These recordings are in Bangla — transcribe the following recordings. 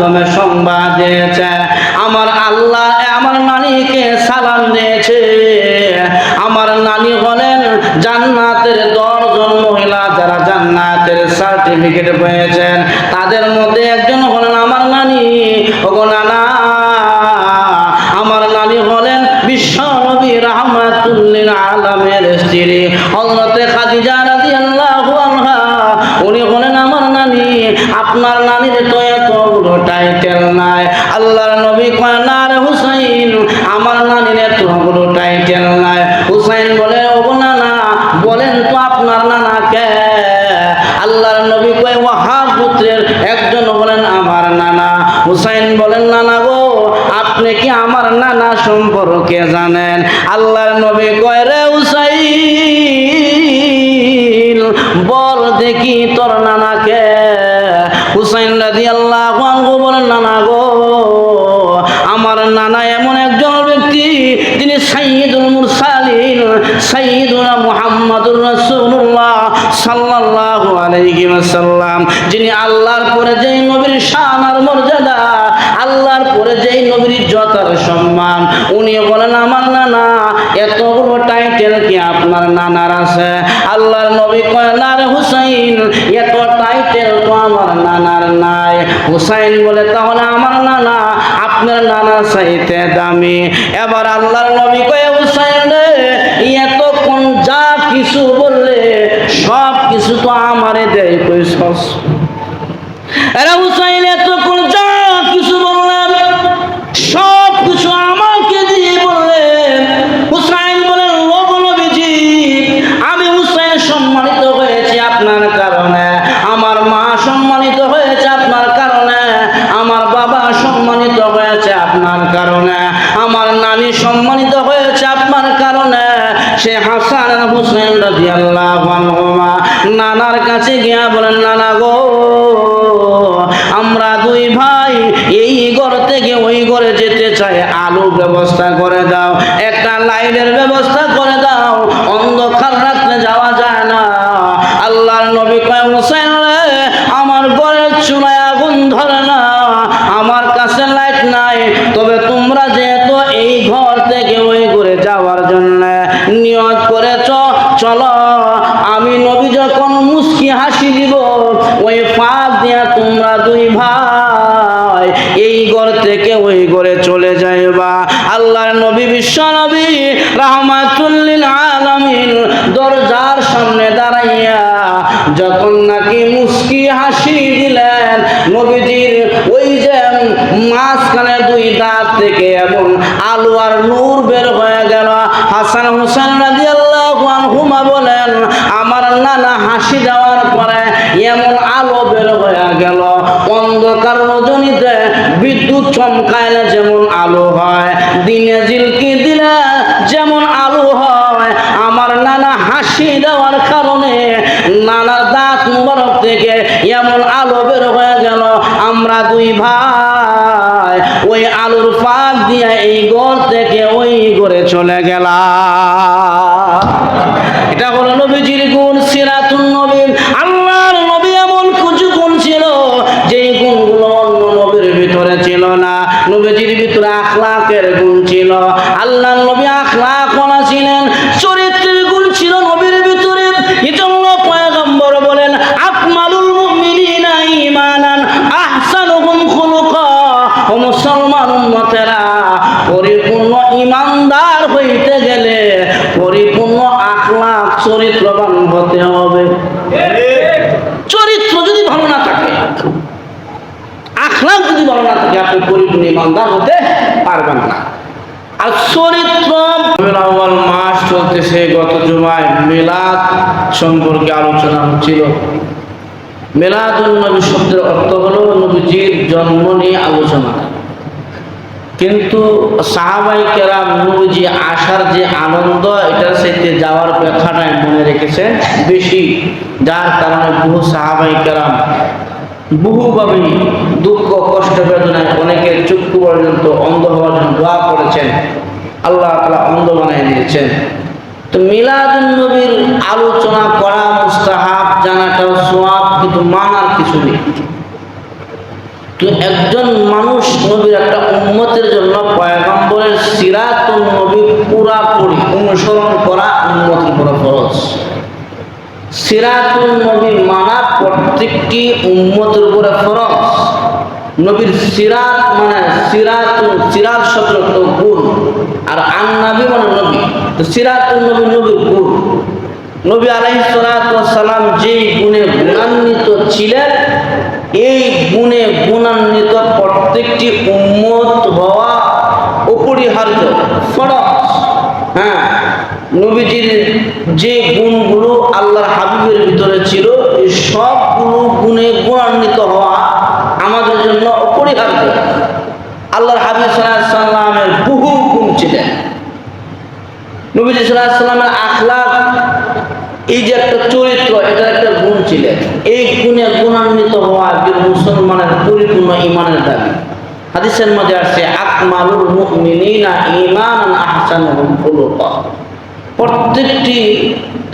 মাধ্যমে সংবাদ দিয়েছে, আমার আল্লাহ আমার নানিকে সালাম দিয়েছে। আমার নানি হলেন জান্নাতের 10 জন মহিলা যারা জান্নাতের সার্টিফিকেট পেয়েছেন, তাদের মধ্যে একজন হলেন আমার নানি। ওগো নানা, আমার নানি হলেন বিশ্ব নবী রাহমাতুল লিল আলামিনের স্ত্রী হযরত খাদিজা রাদিয়াল্লাহু আনহা। উনি হলেন আমার নানি। আপনার নানির তো এতগুলো টাইটেল নাই। আল্লাহর নবী কয়, না রে হুসাইন, আমার নানির এতগুলো টাইটেল নাই। হুসাইন বলে, ওগো নানা, বলেন তো আপনার নানা কে? আল্লাহর নবী কয়, ওয়াহাব পুত্রের একজন হলেন আমার নানা। হুসাইন বলেন, নানা গো, আপনি কি আমার নানা সম্পর্কে জানেন? আল্লাহর নবী কয়, রে হুসাইন, বল দেখি তোর নানাকে। হুসাইন রাদিয়াল্লাহু আনহু বলেন, নানা গো, আমার নানা এমন একজন ব্যক্তি, তিনি সাইয়্যিদুল মুরসালিন, সাইয়্যিদুনা মুহাম্মাদুর রাসূলুল্লাহ সাল্লাল্লাহু আলাইহি ওয়াসাল্লাম, যিনি আল্লাহর পরে যেই নবীর শান আর মর্যাদা, আল্লাহর পরে যেই নবীর ইজ্জত আর সম্মান, উনি বলেন আমার নানা। এতগুলো টাইটেল কি আপনার নানার আছে? আল্লাহর নবী কয়, না রে হুসাইন, এত টাইটেল তো আমার নানার নাই। হুসাইন বলে, তাহলে আমার নানা আপনার নানা চাইতে দামি। এবার আল্লাহর নবী কয়, হুসাইন রে, এতক্ষণ যা কিছু বললে সব কিছু তো আমারে দেয় কইছস। আরে হুসাইন, এতক্ষণ যা কিছু বললেন সব কিছু আমাকে দিয়ে বললেন। হুসাইন বলেন, ও নবীজি, আমি হুসাইন সম্মানিত হয়েছি আপনার কারণে, আমার মা সম্মানিত হয়েছে আপনার কারণে, আমার বাবা সম্মানিত হয়েছে আপনার কারণে, আমার নানি সম্মানিত হয়েছে আপনার কারণে। সে হাসান আর হুসাইন রাদিয়াল্লাহু আনহুমা নানার কাছে গিয়া বলেন, নানা গো, আমরা দুই ভাই এই ঘর থেকে ওই ঘরে যেতে চাই, আলোর ব্যবস্থা করে দাও, একটা লাইটের ব্যবস্থা করে দাও, অন্ধকার রাত্রে যাওয়া যায় না। আল্লাহর নবী কয়, হুসাইন রে, আমার ঘরের চুলায় আগুন ধরে না, আমার কাছে লাইট নাই, তবে তোমরা যেহেতু এই ঘর থেকে ওই ঘরে যাওয়ার জন্য নিয়ত করেছ, চলো, আমি নবী যখন মুস্কি হাসি দিব, ওই ফাঁক দিয়া তোমরা দুই ভাই এই ঘর থেকে ওই ঘরে চলে যাইবা। আল্লাহর নবী বিশ্ব নবী রাহমাতুল লিল আলামিন দরজার সামনে দাঁড়াইয়া যখন নাকি মুস্কি হাসি দিলেন, নবীজির ওই যে মাঝখানে দুই দাঁত থেকে এমন আলো আর নূর বের হয়ে গেল। হাসান হুসাইন রাদিয়াল্লাহু আনহুমা বলেন, আমার নানা হাসি দেওয়ার পরে এমন আলো বের হয়ে গেল, অন্ধকার রজনীতে বিদ্যুৎ চমকাইলে যেমন আলো হয়, দিনে ঝিলকি দিলে যেমন আলো হয়, আমার নানা হাসি দেওয়ার কারণে নানার দাঁত মুবারক থেকে এমন আলো বের হয়ে গেল। আমরা দুই ভাই ওই আলোর ফাঁক দিয়ে এই ঘর থেকে ওই ঘরে চলে গেলাম। এটা হলো নবীজির গুণ, সিরাতুন নবী। আল্লাহর নবী এমন কিছু গুণ ছিল যেই গুণগুলো অন্য নবীর ভিতরে ছিল না। নবীজির ভিতরে আখলাকের গুণ ছিল। আল্লাহর নবী আখলাকওয়ালা ছিলেন, চরিত্রের গুণ ছিল নবীর ভিতরে। এজন্য পয়গম্বর বলেন, আকমালুল মুমিনিনা ঈমানান আহসানুহুম খুলুকা। ও মুসলমান উম্মতেরা, পরিপূর্ণ ঈমানদার হইতে গেলে পরিপূর্ণ আখলাক চরিত্রবান হতে হবে। চরিত্র যদি ভালো না থাকে, আখলাক যদি ভালো না থাকে, আপনি পরিপূর্ণ ঈমানদার হতে পারবেন না। আর চরিত্র, আউয়াল মাস চলতেছে, গত জুমায় মিলাদ সম্পর্কে আলোচনা হচ্ছিল। মিলাদুন নবী শব্দের অর্থ হলো নবীজির জন্ম নিয়ে আলোচনা। কিন্তু সাহাবায়ে কেরাম নবীজি আসার যে আনন্দ, এটার সাথে যাওয়ার ব্যাখ্যাটাই মনে রেখেছেন বেশি, যার কারণে বহু সাহাবায়ে কেরাম বহুভাবে দুঃখ কষ্ট বেদনায় অনেকের চক্ষু পর্যন্ত অন্ধ হওয়ার জন্য দোয়া করেছেন, আল্লাহ তাআলা অন্ধ বানিয়ে দিয়েছেন। তো মিলাদুন নবীর আলোচনা করা মুস্তাহাব, জানাটাও সওয়াব, কিন্তু মানার কিছু নেই। তো তো একজন মানুষ নবীর একটা উম্মতের জন্য পয়গম্বরের সিরাতুন নবী পুরাপুরি অনুসরণ করা উম্মতের উপর ফরজ। সিরাতুন নবী মানা প্রত্যেকটি উম্মতের উপরে ফরজ। নবীর সিরাত মানে সিরাত শব্দ গুণ, আর আন-নবী মানে নবী। তো সিরাতুন নবী নবীর গুণ। নবী আলাইহিস সালাতু ওয়াস সালাম যেই গুণে গুণান্বিত ছিলেন, এই গুণে গুণান্বিত প্রত্যেকটি উম্মত হওয়া অপরিহার্য ফরজ। হ্যাঁ, নবীজির যে গুণগুলো আল্লাহর হাবিবের ভিতরে ছিল, এই সবগুলো গুণে গুণান্বিত হওয়া আমাদের জন্য অপরিহার্য। আল্লাহর হাবিব সাল্লাল্লাহু আলাইহি সাল্লামের বহু গুণ ছিলেন। নবীজি সাল্লাল্লাহু আলাইহি সাল্লামের আখলাক, এই যে একটা চরিত্র, এটার একটা গুণ ছিলেন। এই গুণে গুণান্বিত হওয়া একজন মুসলমানের পরিপূর্ণ ঈমানের দাবি। হাদিসের মধ্যে আসছে আকমালুল মুমিনিনা ঈমানান আহসানুহুম খুলুকা। প্রত্যেকটি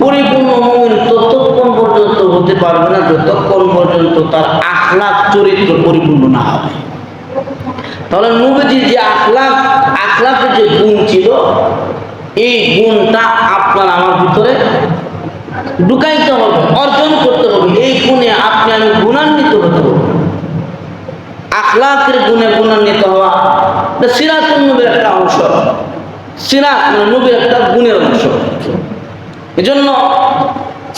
পরিপূর্ণ মুমিন ততক্ষণ পর্যন্ত হতে পারবে না যতক্ষণ পর্যন্ত তার আখলাক চরিত্র পরিপূর্ণ না হবে। তাহলে নবীজির যে আখলাকের যে গুণ ছিল, এই গুণটা আপনার আমার ভিতরে ঢুকাইতে হবে, অর্জন করতে হবে। এই গুণে আপনি আমি গুণান্বিত হতে হবে। আখলাকের গুণে গুণান্বিত হওয়া সিরাতুন নবীর একটা অংশ। সিরাত মানে নবীর একটা গুণের অংশ। এজন্য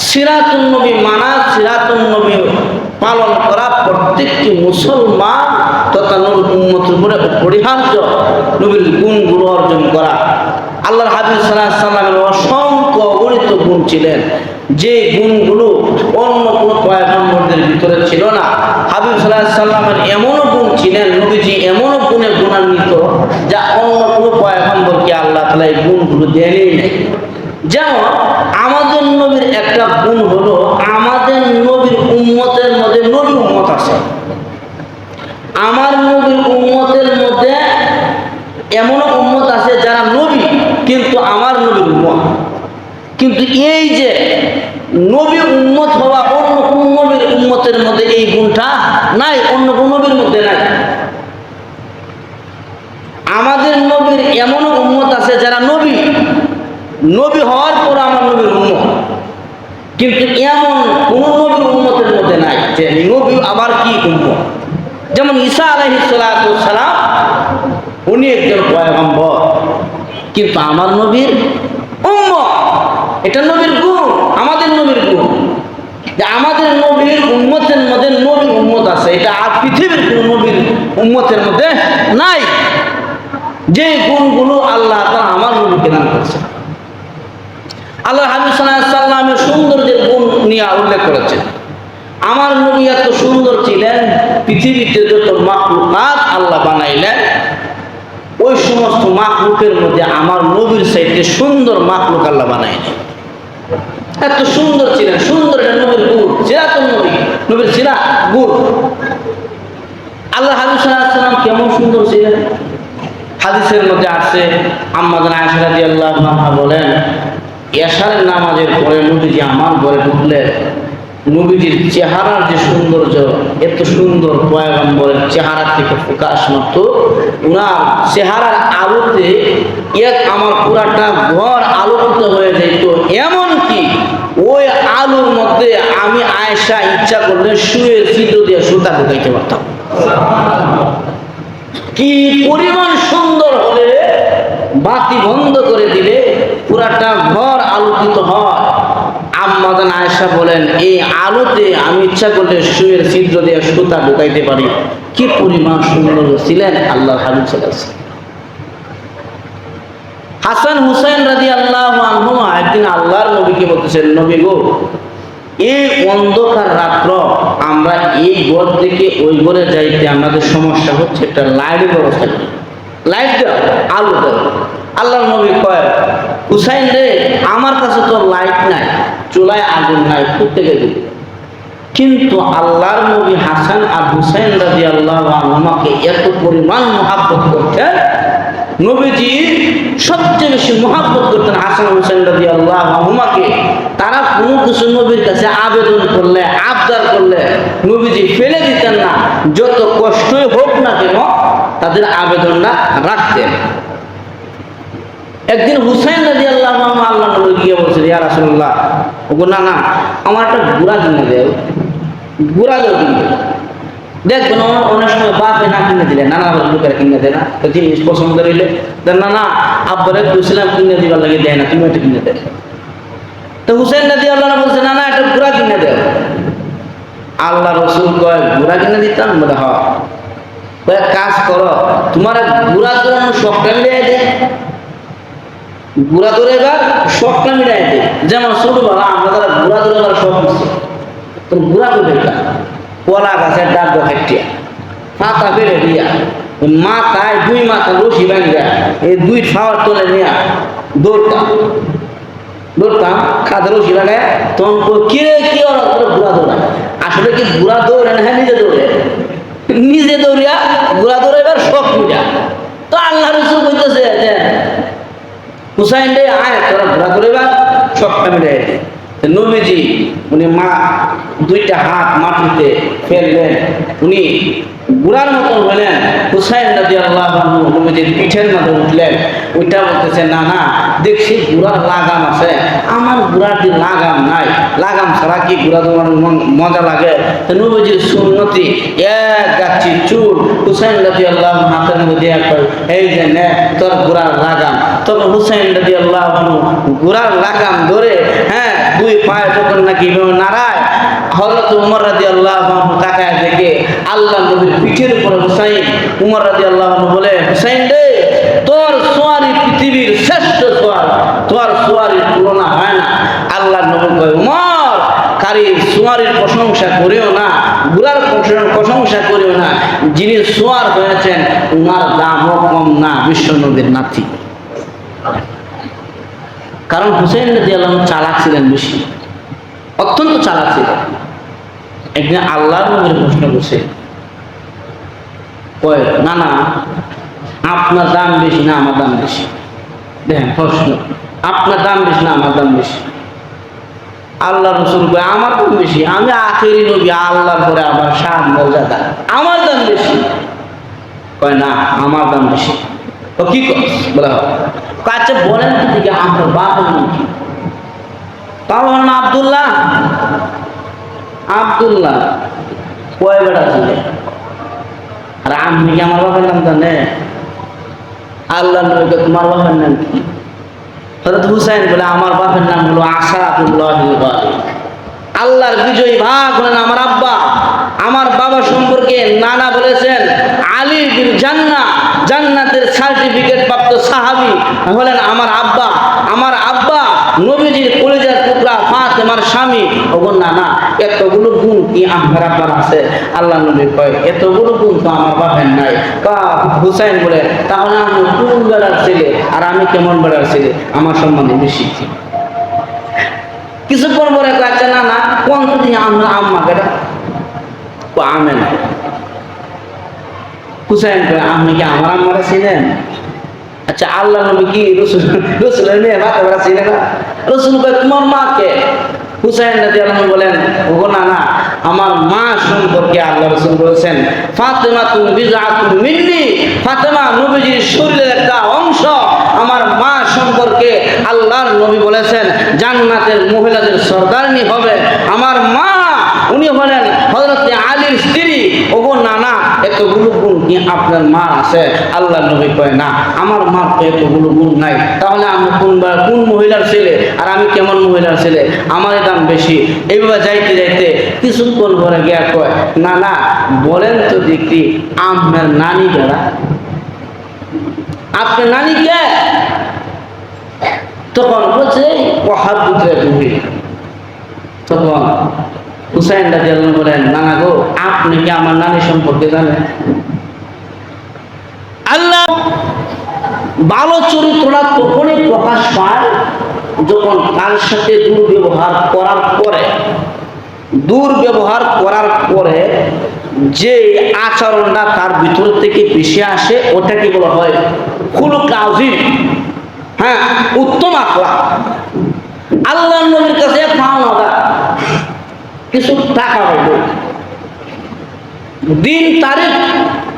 সিরাতুন নবী মানা, সিরাতুন নবী পালন করা প্রত্যেকটি মুসলমান তথা নবীর উম্মতের উপরে অপরিহার্য। নবীর গুণগুলো অর্জন করা। আল্লাহর হাবিব সাল্লাল্লাহু আলাইহি সাল্লামের অসংখ্য অগণিত গুণ ছিলেন, যে গুণগুলো অন্য কোনো পয়গম্বরদের ভিতরে ছিল না। হাবিব সাল্লাল্লাহু আলাইহি সাল্লামের এমনও গুণ ছিলেন, নবীজি এমনও গুণে গুণান্বিত যা অন্য কোনো পয়গম্বরকে আল্লাহ তাআলা এই গুণগুলো দেনই নাই। যেমন আমাদের নবীর একটা গুণ হলো, আমাদের নবীর উম্মতের মধ্যে নবী উম্মত আছে। আমার নবীর উম্মতের মধ্যে এমনও উম্মত আছে যারা নবী কিন্তু আমার নবীর উম্মত। কিন্তু এই যে নবী উম্মত হওয়া, অন্য কোন নবীর উম্মতের মধ্যে এই গুণটা নাই, অন্য কোন নবীর মধ্যে নাই। আমাদের নবীর এমনও উম্মত আছে যারা নবী হওয়ার পর আমার নবীর উম্মত, কিন্তু এমন কোন নবীর উম্মতের মধ্যে নাই যে নবী আবার কি উম্মত। যেমন ঈসা আলাইহিস সালাতু ওয়াস সালাম, উনি একজন পয়গম্বর কিন্তু আমার নবীর উম্মত। এটা নবীর গুণ, আমাদের নবীর গুণ, যে আমাদের নবীর উম্মতের মধ্যে নবী উম্মত আছে। এটা আর পৃথিবীর কোন নবীর উম্মতের মধ্যে নাই। যে গুণগুলো আল্লাহ তাআলা আমার নবীকে দান করেছে। আল্লাহ হাবিব সাল্লাল্লাহু আলাইহি সাল্লামের সৌন্দর্যের গুণ নিয়ে উল্লেখ করেছেন। আমার নবী এত সুন্দর ছিলেন, পৃথিবীতে যত মাখলুকাত আল্লাহ বানাইলেন, ওই সমস্ত মাখলুকের মধ্যে আমার নবীর চাইতে সুন্দর মাখলুক আল্লাহ বানাইলেন। এত সুন্দর ছিলেন, সুন্দর এটা নবীর গুণ, সিরাতুন নবী, নবীর সিরাত গুণ। আল্লাহ হাবিব সাল্লাল্লাহু আলাইহি সাল্লাম কেমন সুন্দর ছিলেন, হাদিসের মধ্যে আসছে, আম্মা জান আয়েশা রাদিয়াল্লাহু আনহা বলেন, এশারের নামাজের পরে নবীজি আমার ঘরে ঢুকলেন। নবীজির চেহারার যে সৌন্দর্য, এত সুন্দর পয়গম্বরের চেহারা থেকে প্রকাশ মাত্র, উনার চেহারার আলোতে আমার পুরাটা ঘর আলোকিত হয়ে যেত। এমনকি ওই আলোর মধ্যে আমি আয়েশা ইচ্ছা করলে শুয়ের ছিদ্র দিয়ে সুতা ঢুকাইতে পারতাম। কি পরিমাণ সুন্দর হলে বাতি বন্ধ করে দিলে পুরাটা ঘর আলোকিত হয়। আম্মা জান আয়েশা বলেন, এই আলোতে আমি ইচ্ছা করলে শুয়ের ছিদ্র দিয়ে সুতা ঢুকাইতে পারি। কি পরিমাণ সুন্দর ছিলেন আল্লাহর হাবিব সাল্লাল্লাহু আলাইহি ওয়াসাল্লাম। হাসান হুসাইন রাদিয়াল্লাহু আনহুমা একদিন আল্লাহর নবীকে বলতেছেন, নবী গো, এই অন্ধকার রাত্র আমরা এই ঘর থেকে ওই ঘরে যাইতে আমাদের সমস্যা হচ্ছে, একটা লাইটের ব্যবস্থা করি, লাইট দাও, আলো দাও। আল্লাহর নবী কয়, হুসাইন রে, আমার কাছে তো লাইট নাই, চুলায় আগুন নাই, কোত্থেকে দিবি? কিন্তু আল্লাহর নবী হাসান আর হুসাইন রাদিয়াল্লাহু আনহুমাকে এত পরিমাণ মহব্বত করতেন, নবীজি সবচেয়ে বেশি মহব্বত করতেন হাসান হোসেন রাদিয়াল্লাহু আনহুমাকে। তারা কোনো কিছু নবীর কাছে আবেদন করলে, আবদার করলে নবীজি ফেলে দিতেন না, যত কষ্টই হোক না কেন তাদের আবেদনটা রাখতেন। একদিন হুসাইন রাদিয়াল্লাহু আনহু আল্লাহ নবী গিয়ে বলছেন, ইয়া রাসূলুল্লাহ, ওগো না না, আমার একটা ঘোড়া কিনে দেও, ঘোড়া দেও কিনে। দেখবেন অনেক সময় বাপে না কিনে দিলে নানা লোকেরা কিনে দেয় না, তো জিনিস পছন্দ রইলে না না আব্বারে কইছিলাম কিনে দিবার লাগে দেয় না, তুমি এটা কিনে দেয়। তো হুসাইন রাদিয়াল্লাহু আনহু বলছে, না না, একটা ঘোড়া কিনে দেও। আল্লাহ রসুল কয়, ঘোড়া কিনে দিতাম? বলে হ। কয়েক কাজ করো, তোমার ঘোড়া দৌড়ানোর শখটা মিলিয়ে দে, ঘোড়া দৌড়াইবার শখটা মিলিয়ে দে। যেমন ছোটবেলা আমরা তারা ঘোড়া দৌড়াবার শখ হচ্ছে, তো ঘোড়া করে কলা গাছের ডাক খাটিয়া পাতা ফেলে দিয়া মাথায় দুই মাথা রশি বাঁধিয়া এই দুই খাওয়ার তোলে নিয়া দৌড়তাম খাতে রশি লাগায়। তখন কিরে কি ওরা ঘোড়া দৌড়ায়? আসলে কি ঘোড়া দৌড়ে না, নিজে দৌড়িয়া ঘোড়া দৌড়াইবার শখ মিটা। তো আল্লাহ রসুল বলতেছে যে হুসাইন রে আয়, তোরা ঘোড়া দৌড়াইবার শখটা মিটাই দে। নবীজি উনি দুইটা হাত মাটিতে ফেললেন, উনি বুড়ার মতন হলেন। হুসাইন রাদিয়াল্লাহু আনহু নবীজির পিঠের মধ্যে উঠলেন। ওইটা বলতেছে, না না, দেখছি বুড়ার লাগাম আছে, আমার বুড়ার যে লাগাম নাই, লাগাম ছাড়া কি বুড়া দৌড়ানোর মজা লাগে? তো নবীজির সুন্নতি এক গাছি চুল হুসাইন রাদিয়াল্লাহু আনহু হাতের মধ্যে দিয়ে কয়, এই যে নে তোর বুড়ার লাগাম। তখন হুসাইন রাদিয়াল্লাহু আনহু বুড়ার লাগাম ধরে, হ্যাঁ, দুই পায়ে যখন নাকি নাড়ায়, হযরত ওমর রাদিয়াল্লাহু আনহু তাকায় দেখে আল্লাহ নবীর পিঠের উপরে হুসাইন। ওমর রাদিয়াল্লাহু আনহু বলে, হুসাইন রে, তোর সোয়ারি পৃথিবীর শ্রেষ্ঠ সোয়ার, তোর সোয়ারির তুলনা হয় না। আল্লাহ নবী কয়, ওমর, কারীর সোয়ারির প্রশংসা করিও না, বুড়ার প্রশংসা করিও না, যিনি সোয়ার হয়েছেন ওনার দামও কম না, বিশ্ব নবীর নাতি। কারণ হুসাইন রাদিয়াল্লাহু আনহু চালাক ছিলেন বেশি, অত্যন্ত চালাক ছিলেন। একদিন আল্লাহর নবীর প্রশ্ন করছে, কয়, না না, আপনার দাম বেশি না আমার দাম বেশি? দেখেন প্রশ্ন, আপনার দাম বেশি না আমার দাম বেশি? আল্লাহ রসুল কয়, আমার দাম বেশি, আমি আখেরি নবী, আল্লাহর পরে আমার শান মর্যাদা, আমার দাম বেশি। কয়, না, আমার দাম বেশি। তো কি করছ? বলে কাছে বলেন তো দিকে আমার বাপের নাম কি? তার নাম আব্দুল্লাহ। আব্দুল্লাহ কয় বেটা ছিলেন? আর আমি কি আমার বাপের নাম জানে? আল্লাহ নবীকে, তোমার বাপের নাম কি? হযরত হুসাইন বলে, আমার বাপের নাম হলো আশরাফুল্লাহিল গালিব। আল্লাহর বিজয়ী ভাগ হলেন আমার আব্বা। আমার বাবা সম্পর্কে নানা বলেছেন আলী বিল জান্নাহ, জান্নাতের সার্টিফিকেট প্রাপ্ত সাহাবী হলেন আমার আব্বা। আমার আব্বা নবীজির কলিজার টুকরা ফাতেমার স্বামী। ওগো নানা, এতগুলো গুণ কি আমার আব্বার আছে? আল্লাহ নবী কয়, এতগুলো গুণ তো আমার বাপের নাই। হুসাইন বলে, তাহলে আমি কোন বেড়ার ছেলে আর আমি কেমন বেড়ার ছেলে? আমার সম্বন্ধে বেশি। কিছুক্ষণ পরে কাছে, না না, কোন দিন আমরা আম্মা কেটা আমেন। হুসাইন কয়, আপনি কি আমার আম্মারা ছিলেন? আচ্ছা, আল্লাহ নবী কি রসুলের মেয়ে বাচ্চারা ছিলেন না? রসুল কয়, তোমার মা কে? হুসাইন রাদিয়াল্লাহু আনহু বলেন, ওগো না না, আমার মা সম্পর্কে আল্লাহ রাসূল বলেছেন, ফাতেমাতুন বিজআতুন মিন্নি, ফাতেমা নবীজির শরীরের একটা অংশ। আমার মা সম্পর্কে আল্লাহর নবী বলেছেন, জান্নাতের মহিলাদের সরদারনি হবে আমার মা। উনি হলেন হযরত আলীর স্ত্রী। ওগো নানা, এতগুলো গুণ কি আপনার মা আছে? আল্লাহ নবী কয়, না, আমার মার তো এতগুলো গুণ নাই। তাহলে আমি কোন মহিলার ছেলে আর আমি কেমন মহিলার ছেলে? আমার দাম বেশি। এইভাবে যাইতে যাইতে কিছুক্ষণ পরে গিয়া কয়, না না, বলেন তো দেখি আপনার নানি যারা, আপনার নানি কে? তখন বলছে ওয়াহাবুদ্রে বুড়ি। তখন হুসাইন রাদিয়াল্লাহু আনহু বলেন, নানা গো, আপনি কি আমার নানি সম্পর্কে জানেন? আল্লাহ ভালো চরিত্রটা তখনই প্রকাশ পায় যখন তার সাথে দুর্ব্যবহার করার পরে যে আচরণটা তার ভিতর থেকে ভেসে আসে, ওটাকে বলা হয় খুলুক আযীম, হ্যাঁ উত্তম আখলাক। আল্লাহর নবীর কাছে পাওনাদার কিছু টাকা পাইল, দিন তারিখ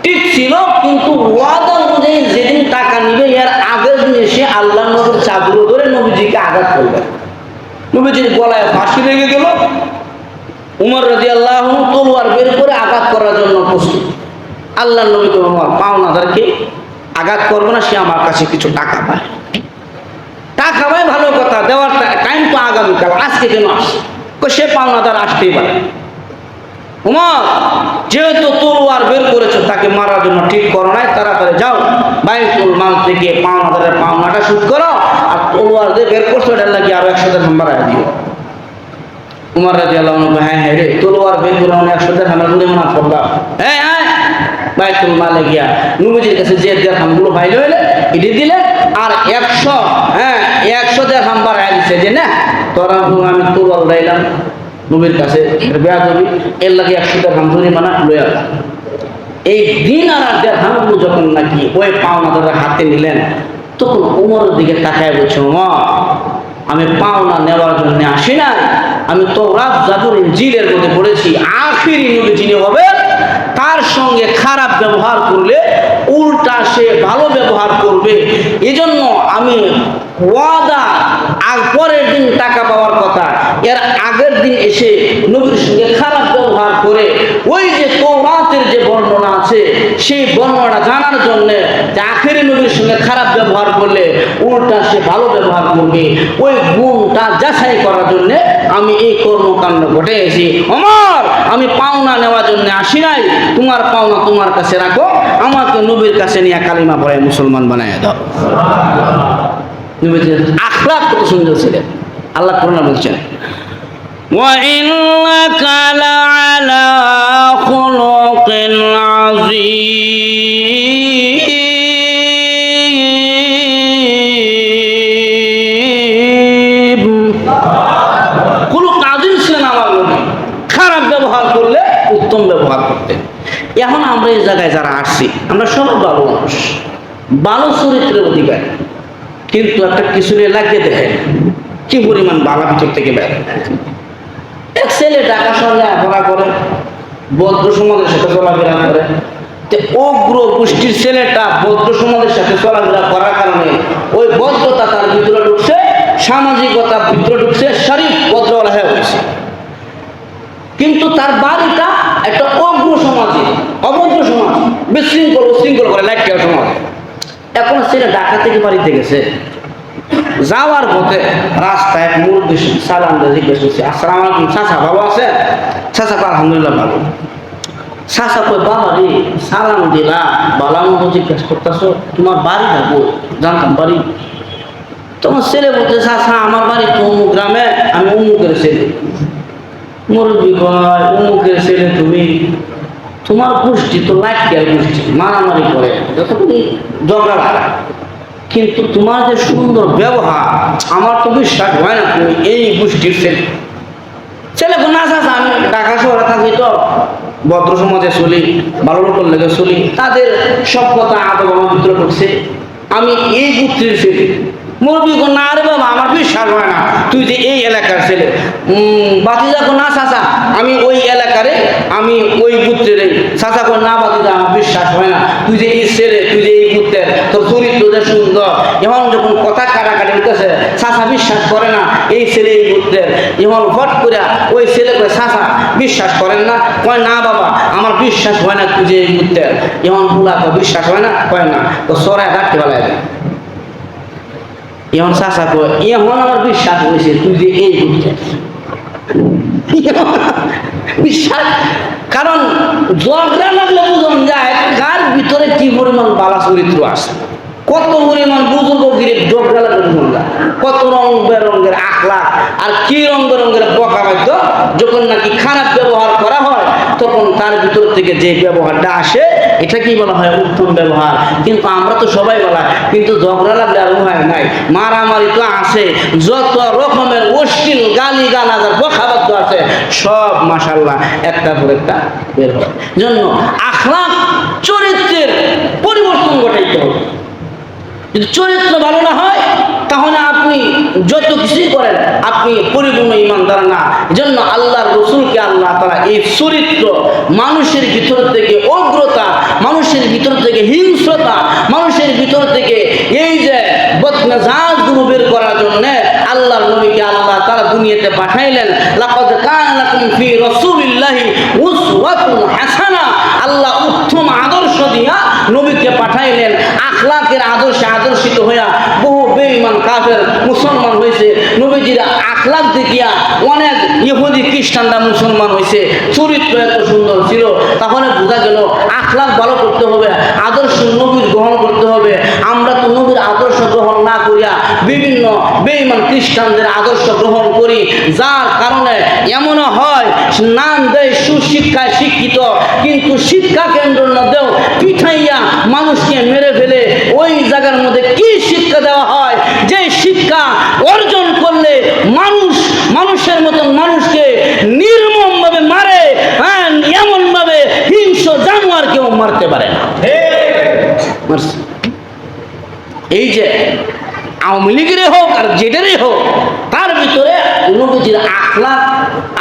ঠিক ছিল, কিন্তু ওয়াদা অনুযায়ী যেদিন টাকা নিবে এর আগের দিন এসে আল্লাহর নবীর চাদর ধরে নবীজিকে আঘাত করবে। নবীজির গলায় ফাঁসি লেগে গেল। উমর রাদিয়াল্লাহু আনহু তলোয়ার বের করে আঘাত করার জন্য প্রস্তুত। আল্লাহর নবী বললেন, পাওনাদারকে আঘাত করবো না, সে আমার কাছে কিছু টাকা পায়। টাকা পায় ভালো কথা, দেওয়ার টাইম তো আগামীকাল, আজকে কেন আসছে? সে পাওনাদার আসতেই পারে। উমর, যেহেতু তলোয়ার বের করেছো, তাকে মারার জন্য ঠিক করো নাই, তাড়াতাড়ি যাও বাইতুল মাল থেকে পাওনাদারের পাওনাটা শোধ করো, আর তলোয়ার দিয়ে বের করছো এটা লাগিয়ে আরো 100 দিরহাম বাড়ায় দিও। উমর রাদিয়াল্লাহু আনহু, হ্যাঁ হ্যাঁ রে, তলোয়ার বের করে 100 দিরহামের গুণে মানা করবা। হ্যাঁ হ্যাঁ, বাইতুল মালে গিয়া নবীজির কাছে যে দিরহামগুলো ভাইল হইলে এটি দিলেন, আর 100 দিরহাম বাড়ায় দিচ্ছে যে না তোরা আমি তলোয়ার উড়াইলাম নবীর কাছে, বেয়াদবি, এর লাগে 100 দিরহাম জরিমানা লইয়া। এই দিন আর দিরহামগুলো যখন নাকি ওই পাওনাদারের হাতে নিলেন, তখন উমরের দিকে তাকায় বলছে, ওমর, আমি পাওনা নেওয়ার জন্য আসি নাই, আমি তাওরাত জাবুর ইনজিলের মধ্যে পড়েছি আখিরি নবী যিনি হবে তার সঙ্গে খারাপ ব্যবহার করলে উল্টা সে ভালো ব্যবহার করবে, এজন্য আমি ওয়াদা আর পরের দিন টাকা পাওয়ার কথা, এর আগের দিন এসে নবীর সঙ্গে খারাপ ব্যবহার করে ওই যে তাওরাতের যে বর্ণনা আছে সেই বর্ণনা জানার জন্য যে আখেরি নবীর সঙ্গে খারাপ ব্যবহার করলে উল্টা সে ভালো ব্যবহার করবে, ওই গুণটা যাচাই করার জন্য আমি এই কর্মকাণ্ড ঘটেছি। ওমর, আমি পাওনা নেওয়ার জন্য আসি নাই, তোমার পাওনা তোমার কাছে রাখো, আমাকে নবীর কাছে নিয়ে কালিমা পড়ে মুসলমান বানায় দাও। নবীর আখলাক কত সুন্দর ছিলেন। আল্লাহ কোরআনে বলছেন, وَإِنَّكَ لَعَلَى خُلُقٍ عَظِيمٍ। খুলুক আযীম ছিলেন আমার নবী, খারাপ ব্যবহার করলে উত্তম ব্যবহার করতেন। এখন আমরা এই জায়গায় যারা আসছি, আমরা সবাই ভালো মানুষ, ভালো চরিত্রের অধিকারী, কিন্তু একটা কিছু নিয়ে লাগিয়ে দেখেন কি পরিমাণ বালা ভিতর থেকে বের। এক ছেলে ঢাকা শহরে লেখাপড়া করে, বৌদ্ধ সমাজের সাথে চলাফেরা করে, অগ্র গোষ্ঠীর ছেলেটা বৌদ্ধ সমাজের সাথে চলাফেরা করার কারণে ওই বৌদ্ধতা তার ভিতরে ঢুকছে, সামাজিকতা ভিতরে ঢুকছে, শরীফ ভদ্রওয়ালা হয়ে হয়েছে, কিন্তু তার বাড়িটা একটা অগ্র সমাজে, অভদ্র সমাজ, বিশৃঙ্খল উশৃঙ্খল করে লাইটকেল সমাজ। এখন ছেলে ঢাকা থেকে বাড়িতে গেছে, যাওয়ার পথে রাস্তায় এক মুরব্বী সালাম দিয়ে জিজ্ঞেস করছে, আসসালামু আলাইকুম চাচা, ভালো আছে? চাচা কয় আলহামদুলিল্লাহ ভালো। চাচা কয়, বাবা রে সালাম দিলা ভালো মতো জিজ্ঞেস করতেছো, তোমার বাড়ি থাকবো? জানতাম বাড়ি। তোমার ছেলে বলতে, চাচা আমার বাড়ি তো অমুক গ্রামে, আমি অমুকের ছেলে। মুরব্বী কয়, অমুকের ছেলে তুমি? তোমার গোষ্ঠী তো লাইটকেল গোষ্ঠী, মারামারি করে, যতক্ষণ ঝগড়া লাগা, কিন্তু তোমার যে সুন্দর ব্যবহার, আমার তো বিশ্বাস হয় না তুমি এই গোষ্ঠীর ছেলে। ছেলে না চাচা, আমি ঢাকা শহরে থাকি তো, ভদ্র সমাজে চলি, ভালো লোকের লেগে চলি, তাদের সভ্যতা আদব আমার ভিতরে ঢুকছে, আমি এই গোত্রের ছেলে। মুরব্বী কো, না রে বাবা, আমার বিশ্বাস হয় না তুই যে এই এলাকার ছেলে। বাতিজা কো, না চাচা আমি ওই এলাকারে, আমি ওই গোত্রের। চাচা কো, না বাতিজা আমার বিশ্বাস হয় না, তুই যে এই ছেলে, তুই যে এই গোত্রের, তোর চরিত্র যে সুন্দর। এখন যখন কথা কাটাকাটি উঠতেছে, চাচা বিশ্বাস করে না এই ছেলে এই গোত্রের। যখন হট করে ওই ছেলে কয়, চাচা বিশ্বাস করেন না? কয়, না বাবা আমার বিশ্বাস হয় না তুই যে এই গোত্রের। এখন বুলা কয়, বিশ্বাস হয় না? কয় না, তো সরাই ডাকতে বেলায় দেয়। এখন চাচা কয়, এখন আমার বিশ্বাস হয়েছে তুই যে এই গোত্রের। বিশ্বাস, কারণ ঝগড়া লাগলে বুঝন যায় কার ভিতরে কি পরিমাণ বালা চরিত্র আছে, কত পরিমাণ বুজুর্গ গিরে ঝগড়া লাগলে বুঝন যায়, কত রং বেরঙ্গের আখলাক আর কি রং বেরঙ্গের বকা বাদ্য। যখন নাকি খারাপ ব্যবহার করা হয়, তখন তার ভিতর থেকে যে ব্যবহারটা আসে এটাকেই বলা হয় উত্তম ব্যবহার। কিন্তু আমরা তো সবাই বলা, কিন্তু ঝগড়া লাগলে আর উপায় নাই, মারামারি তো আছে, যত রকমের অশ্লীল গালি গালাজ আর বকাবাদ্য আছে, সব মাশাআল্লাহ একটার পর একটা বের হয়। জন্য আখলাক চরিত্রের পরিবর্তন ঘটাইতে হবে। যদি চরিত্র ভালো না হয় তাহলে আপনি যত কিছুই করেন আপনি পরিপূর্ণ ইমানদার না। এজন্য আল্লাহর রাসূলকে আল্লাহ তাআলা এই চরিত্র, মানুষের ভিতর থেকে উগ্রতা, মানুষের ভিতর থেকে হিংস্রতা, মানুষের ভিতর থেকে এই যে বদমেজাজগুলো বের করার জন্য আল্লাহর নবীকে আল্লাহ তাআলা দুনিয়াতে পাঠাইলেন। লাকাদ কানা লাকুম ফি রাসূলিল্লাহি উসওয়াতুন হাসানাহ। আল্লাহ উত্তম আদর্শ দিয়া নবীকে পাঠাইলেন। আখলাকের আদর্শে আদর্শিত হইয়া বহু বেঈমান কাফের মুসলমান হয়েছে। নবীজির আখলাক দেখিয়া অনেক ইহুদি খ্রিস্টানরা মুসলমান হয়েছে। চরিত্র এত সুন্দর ছিল, তাহলে বোঝা গেল আখলাক ভালো করতে হবে, আদর্শ নবীর গ্রহণ করতে হবে। আমরা তো নবীর আদর্শ গ্রহণ না করিয়া বিভিন্ন বেঈমান খ্রিস্টানদের আদর্শ গ্রহণ করি, যার কারণে এমনও হয় নাম দেয় সুশিক্ষায় শিক্ষিত, কিন্তু শিক্ষা কেন্দ্রের মধ্যেও পিঠাইয়া মানুষকে মেরে ফেলে। ওই জায়গার মধ্যে কি শিক্ষা দেওয়া হয় যে শিক্ষা অর্জন করলে মানুষের মতন মানুষকে নির্মমভাবে মারে, হ্যাঁ, এমন ভাবে হিংস্র জানোয়ার কেউ মারতে পারে না। এই যে আওয়ামী লীগেরই হোক আর যেটারই হোক, তার ভিতরে নবীজির আখলাক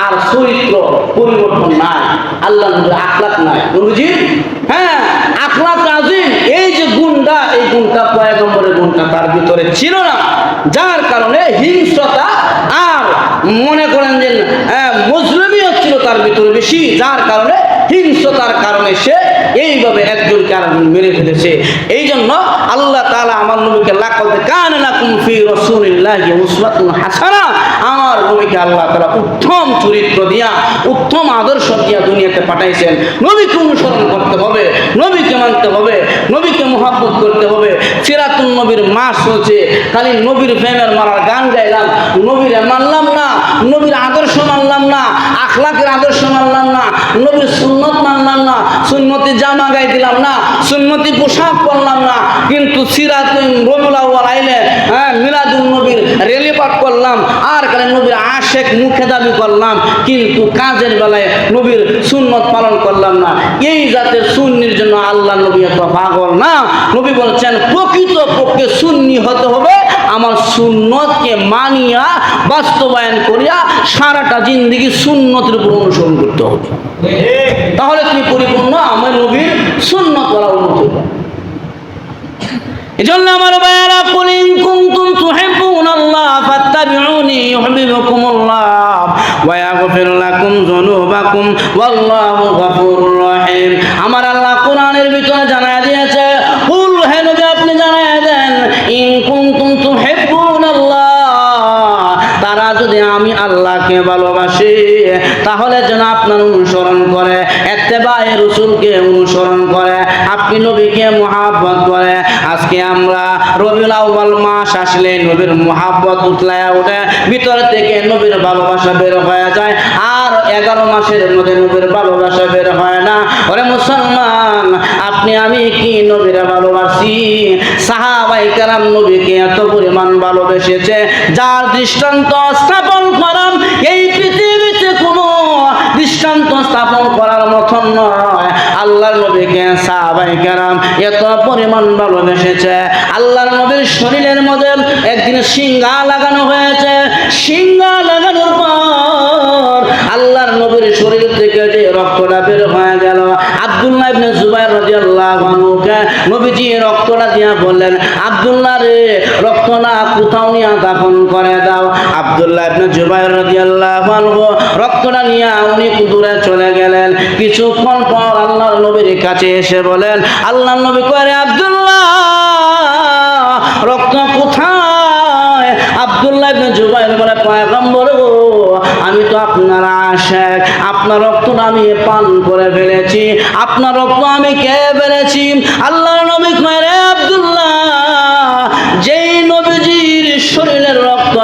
আর চরিত্র পরিবর্তন নাই। আল্লাহ নবীর আখলাক নাই, নবীজির হ্যাঁ আখলাক আজিম, এই যে গুণটা, এই গুণটা পয়গম্বরের গুণটা তার ভিতরে ছিল না, যার কারণে হিংস্রতা আর মনে করেন যে মুসলিমই হচ্ছিল তার ভিতরে বেশি, যার কারণে হিংস্রতার কারণে সে এইভাবে একজনকে আরেকজন মেরে ফেলেছে। এই জন্য আল্লাহ তাআলা আমার নবীকে লাকাদ কানা লাকুম ফি রাসূলিল্লাহি উসওয়াতুন হাসানাহ, আমার নবীকে আল্লাহ তাআলা উত্তম চরিত্র দিয়া, উত্তম আদর্শ দিয়া দুনিয়াতে পাঠাইছেন। নবীকে অনুসরণ করতে হবে, নবীকে মানতে হবে, নবীকে মহব্বত করতে হবে। সিরাতুন নবীর মাস হচ্ছে, খালি নবীর প্রেমের মারার গান গাইলাম, নবীরে মানলাম না, নবীর আদর্শ মানলাম না, আখলাকের আদর্শ মানলাম না, নবীর সুন্নত মানলাম না, সুন্নতি জামা গাই দিলাম না, সুন্নতি পোশাক পরলাম না, কিন্তু সিরাতুন রবিউল আউয়াল আইলে মিলাদুন নবীর রেলি পাঠ করলাম, আর খালি নবীর আশেক মুখে দাবি করলাম, কিন্তু কাজের বেলায় নবীর সুন্নত পালন করলাম না। এই জাতের সুন্নির জন্য আল্লাহ নবী এত পাগল না। নবী বলছেন প্রকৃত পক্ষে সুন্নি হতে হবে, আমার সুন্নতকে মানিয়া বাস্তবায়ন করিয়া সারাটা জিন্দেগি সুন্নতের উপর অনুসরণ করতে হবে, তাহলে তুমি পরিপূর্ণ আমার নবীর সুন্নত বলা উন্নত হবে। এজন্য আমার ভাইয়েরা, কুল ইন কুনতুম তুহিব্বুনাল্লাহ ফাত্তাবিউনি ইউহিব্বুকুমুল্লাহ ওয়া ইয়াগফির লাকুম যুনুবাকুম ওয়াল্লাহু গফুরুর রহিম। আমার আল্লাহ কোরআনের ভিতরে জানায় দিয়েছে, কুল হে নবী আপনি জানায় দেন, ইন কুনতুম তুহিব্বুনাল্লাহ, তারা যদি আমি আল্লাহকে ভালোবাসি তাহলে যেন আপনার অনুসরণ করে, ইত্তেবায়ে রাসূলকে অনুসরণ করে, আপনি নবীকে মুহাব্বত করে। আজকে আমরা রবিউল আউয়াল মাস আসলে নবীর মুহাব্বত উতলায়া ওঠে, ভিতর থেকে নবীর ভালোবাসা বের হয়ে যায়, আর 11 মাসের মধ্যে নবীর ভালোবাসা বের হয় না। ওরে মুসলমান, আপনি আমি কি নবীর ভালোবাসি? সাহাবায়ে কেরাম নবীকে এত পরিমাণ ভালোবেসেছে, যার দৃষ্টান্ত স্থাপন করাম এই পৃথিবীতে কোনো দৃষ্টান্ত স্থাপন করার মতন নয়। আল্লাহর নবীকে সাহাবায়ে কেরাম এত পরিমাণ ভালোবেসেছে। আল্লাহর নবীর শরীরের মধ্যে একদিন সিংহা লাগানো হয়েছে, সিংহা লাগানোর পর আল্লাহর নবীর শরীর থেকে যে রক্তটা বের হয়ে গেল, আব্দুল্লাহ ইবনে জুবাইর রাদিয়াল্লাহু আনহুকে নবীজি রক্তটা দিয়া বললেন, আব্দুল্লাহ রে, রক্তটা কোথাও নিয়ে দাফন করে দাও। আব্দুল্লাহ ইবনে জুবাইর রাদিয়াল্লাহু আনহু রক্তটা নিয়ে অনেক দূরে চলে গেলেন। কিছুক্ষণ পর আল্লাহর নবীর কাছে এসে বলেন, আল্লাহর নবী কয়, আব্দুল্লাহ রক্ত কোথায়? আব্দুল্লাহ ইবনে জুবাইর বলে, পয়গম্বর গো, আমি তো আপনার আশিক, আপনার রক্তটা আমি পান করে ফেলেছি, আপনার রক্ত আমি খেয়ে ফেলেছি। আল্লাহর নবী কয়, রে আব্দুল্লাহ, যেই নবীজির শরীরের রক্ত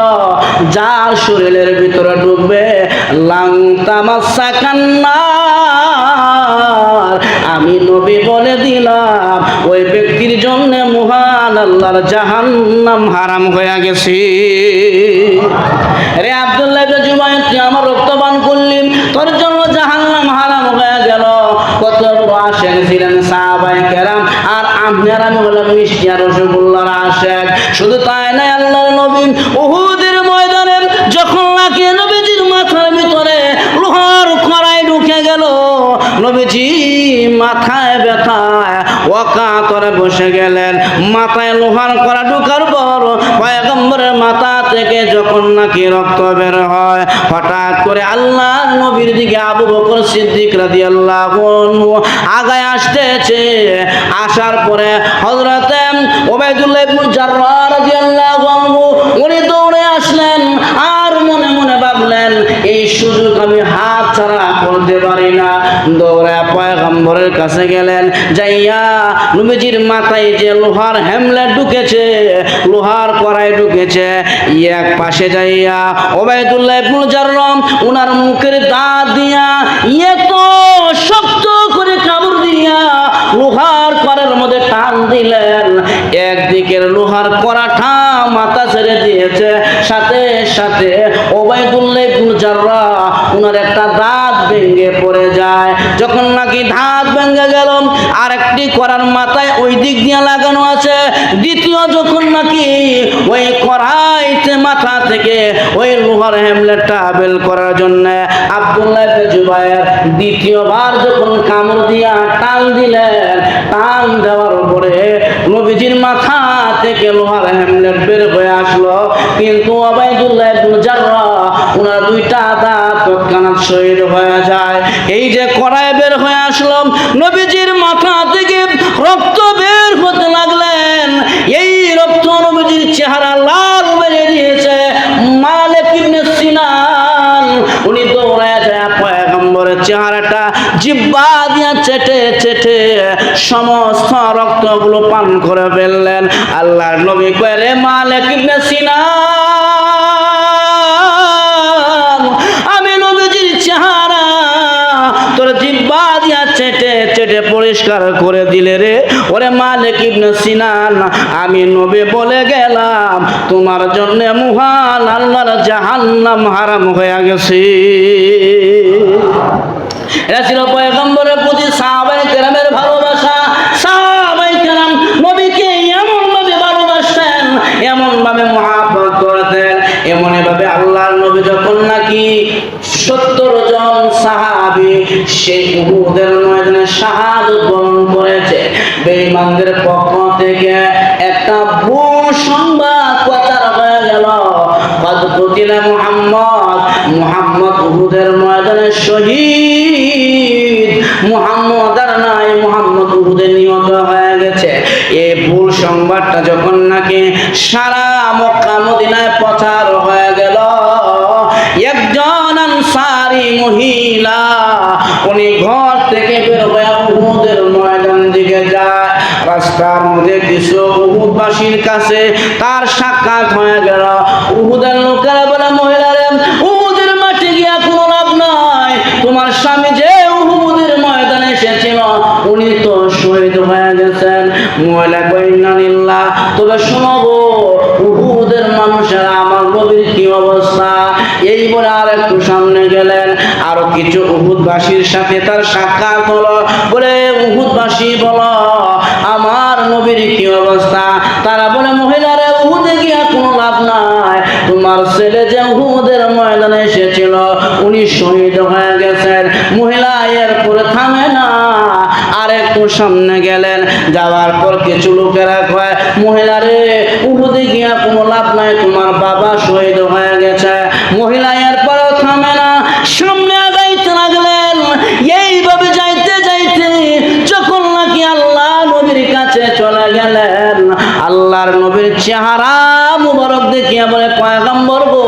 যার শরীরের ভিতরে ঢুকবে, লাং তামাসসাকান নার, আমি নবী বলে দিলাম ওই ব্যক্তির জন্য মহান আল্লাহর জাহান্নাম হারাম হয়ে গেছে। রে আব্দুল্লাহ ইবনে জুবাইর, তুই আমার রক্ত পান করলি, তোর জন্য জাহান্নাম হারাম হয়ে গেল। কত আশেক ছিলেন সাহাবায়ে কেরাম, আর আপনি আর আমি হলাম মিষ্টি আর রসগোল্লার আশেক। শুধু তাই নাই, আল্লাহর নবী উহুদের ময়দানে যখন নাকি নবীজির মাথার ভিতরে লোহার কড়াই ঢুকে গেল, নবীজি মাথায় ব্যথায় ওয়াকাতরে বসে গেলেন। মাথায় লোহার কড়া ঢোকার পর পয়গম্বরের মাথা থেকে যখন নাকি রক্ত বের হয়, হঠাৎ করে আল্লাহর নবীর দিকে আবু বকর সিদ্দিক রাদিয়াল্লাহু আনহু আগায় আসতেছে। আসার পরে হযরত উবাইদুল্লাহ ইবনে জাররাহ রাদিয়াল্লাহু আনহু উনি দৌড়ে আসলেন আর মনে মনে ভাবলেন এই সুযোগ আমি হাত ছাড়া করতে পারি না। দৌড়ে পয়গম্বরের কাছে গেলেন, যাইয়া নবীজির মাথায় যে লোহার হ্যামলেট ঢুকেছে, লোহার কড়াই ঢুকেছে, এক পাশে যাইয়া উবাইদুল্লাহ ইবনে জাররাহ উনার মুখের দাঁত দিয়া এত শক্ত করে কামড় দিয়া লোহার কড়াইয়ের মধ্যে টান দিলেন, একদিকের লোহার কড়াটা মাথা ছেড়ে দিয়েছে, সাথে সাথে উবাইদুল্লাহ ইবনে জাররাহ উনার একটা দাঁত ভেঙে পড়ে যায়। যখন নাকি দাঁত ভেঙে গেল, আরেকটি কড়ার মাথায় ওই দিক দিয়ে লাগানো আছে, দ্বিতীয় যখন নাকি ওই কড়াইতে মাথা থেকে ওই লোহার হ্যামলেটটা বের করার জন্য আব্দুল্লাহ ইবনে জুবায়ের দ্বিতীয়বার যখন কামড় দিয়া টান দিলেন, টান দেওয়ার পরে নবীজির মাথা থেকে লোহার হ্যামলেট বের হয়ে আসলো, কিন্তু উবাইদুল্লাহ ইবনে জাররাহ উনার দুইটা দাঁত তৎক্ষণাৎ শহীদ হয়ে যায়। এই যে কড়াই বের হয়ে আসলো, নবীজির মাথা থেকে রক্ত বের হতে লাগলেন, এই রক্ত নবীজির চেহারা লাল বেড়ে দিয়েছে। মালিক ইবনে সিনান উনি দৌড়ায় যায় পয়গম্বরের চেহারাটা জিহ্বা দিয়া চেটে চেটে সমস্ত রক্তগুলো পান করে ফেললেন। আল্লাহর নবী কয়, রে মালিক ইবনে সিনান, আমি নবীজির চেহারা তোর জিহ্বা দিয়া চেটে চেটে পরিষ্কার করে দিলে রে। ওরে মালিক ইবনে সিনান, আমি নবী বলে গেলাম তোমার জন্য মহান আল্লাহর জাহান্নাম হারাম হয়ে গেছে। এটা ছিল পয়গম্বরের প্রতি সাহাবায়ে কেরামের ভালোবাসা। সাহাবায়ে কেরাম নবীকে এমন ভাবে ভালোবাসতেন, এমন ভাবে মহব্বত করতেন, এমন ভাবে আল্লাহর নবী যখন নাকি 70 জন সাহাবী সেই উহুদের ময়দানে শাহাদাত বরণ করেছে, বেঈমানদের পক্ষ থেকে একটা ভুল সংবাদ প্রচার হয়ে গেল, কদ কুতিলা মুহাম্মদ উহুদের ময়দানে শহীদ, মুহাম্মদ আর নাই, মুহাম্মদ উহুদে নিহত হয়ে গেছে। এই ভুল সংবাদটা যখন নাকি সারা মক্কা মদিনায় প্রচার হয়ে গেল, একজন আনসারী মহিলা উনি ঘর থেকে বের হয়ে উহুদের ময়দান দিকে যায়। রাস্তার মধ্যে কিছু উহুদবাসীর কাছে তার সাক্ষাৎ হয়ে গেল। উহুদের লোকেরা বলে, মহিলারে উহুদের মাঠে গিয়া কোনো লাভ নাই, তোমার স্বামী যে উহুদের ময়দানে এসেছিল উনি তো শহীদ হয়ে গেছেন। মহিলা কয়, ইন্না লিল্লাহ, তবে শোনাবো উহুদের মানুষের আমার নবীর কি অবস্থা। এই বলে আর একটু সামনে গেলেন, আরো কিছু উহুদবাসীর সাথে তার সাক্ষাৎ হলো। বলে, উহুদবাসী বলো আমার নবীর কি অবস্থা। তারা বলে, মহিলারে উহুদে গিয়া কোনো লাভ নাই, তোমার ছেলে যে উহুদের ময়দানে এসেছিল উনি শহীদ হয়ে গেছেন। মহিলা এরপরে থামে না, আর একটু সামনে গেলেন, যাওয়ার পর কিছু লোকেরা কয়, মহিলারে উহুদে গিয়া কোনো লাভ নাই, তোমার বাবা শহীদ হয়ে গেছে। মহিলা এরপরে থামে না, সামনে আগাইতে লাগলেন। এইভাবে যাইতে যাইতে যখন নাকি আল্লাহ নবীর কাছে চলে গেলেন, আল্লাহর নবীর চেহারা মুবারক দেখিয়া বলে, পয়গম্বর গো,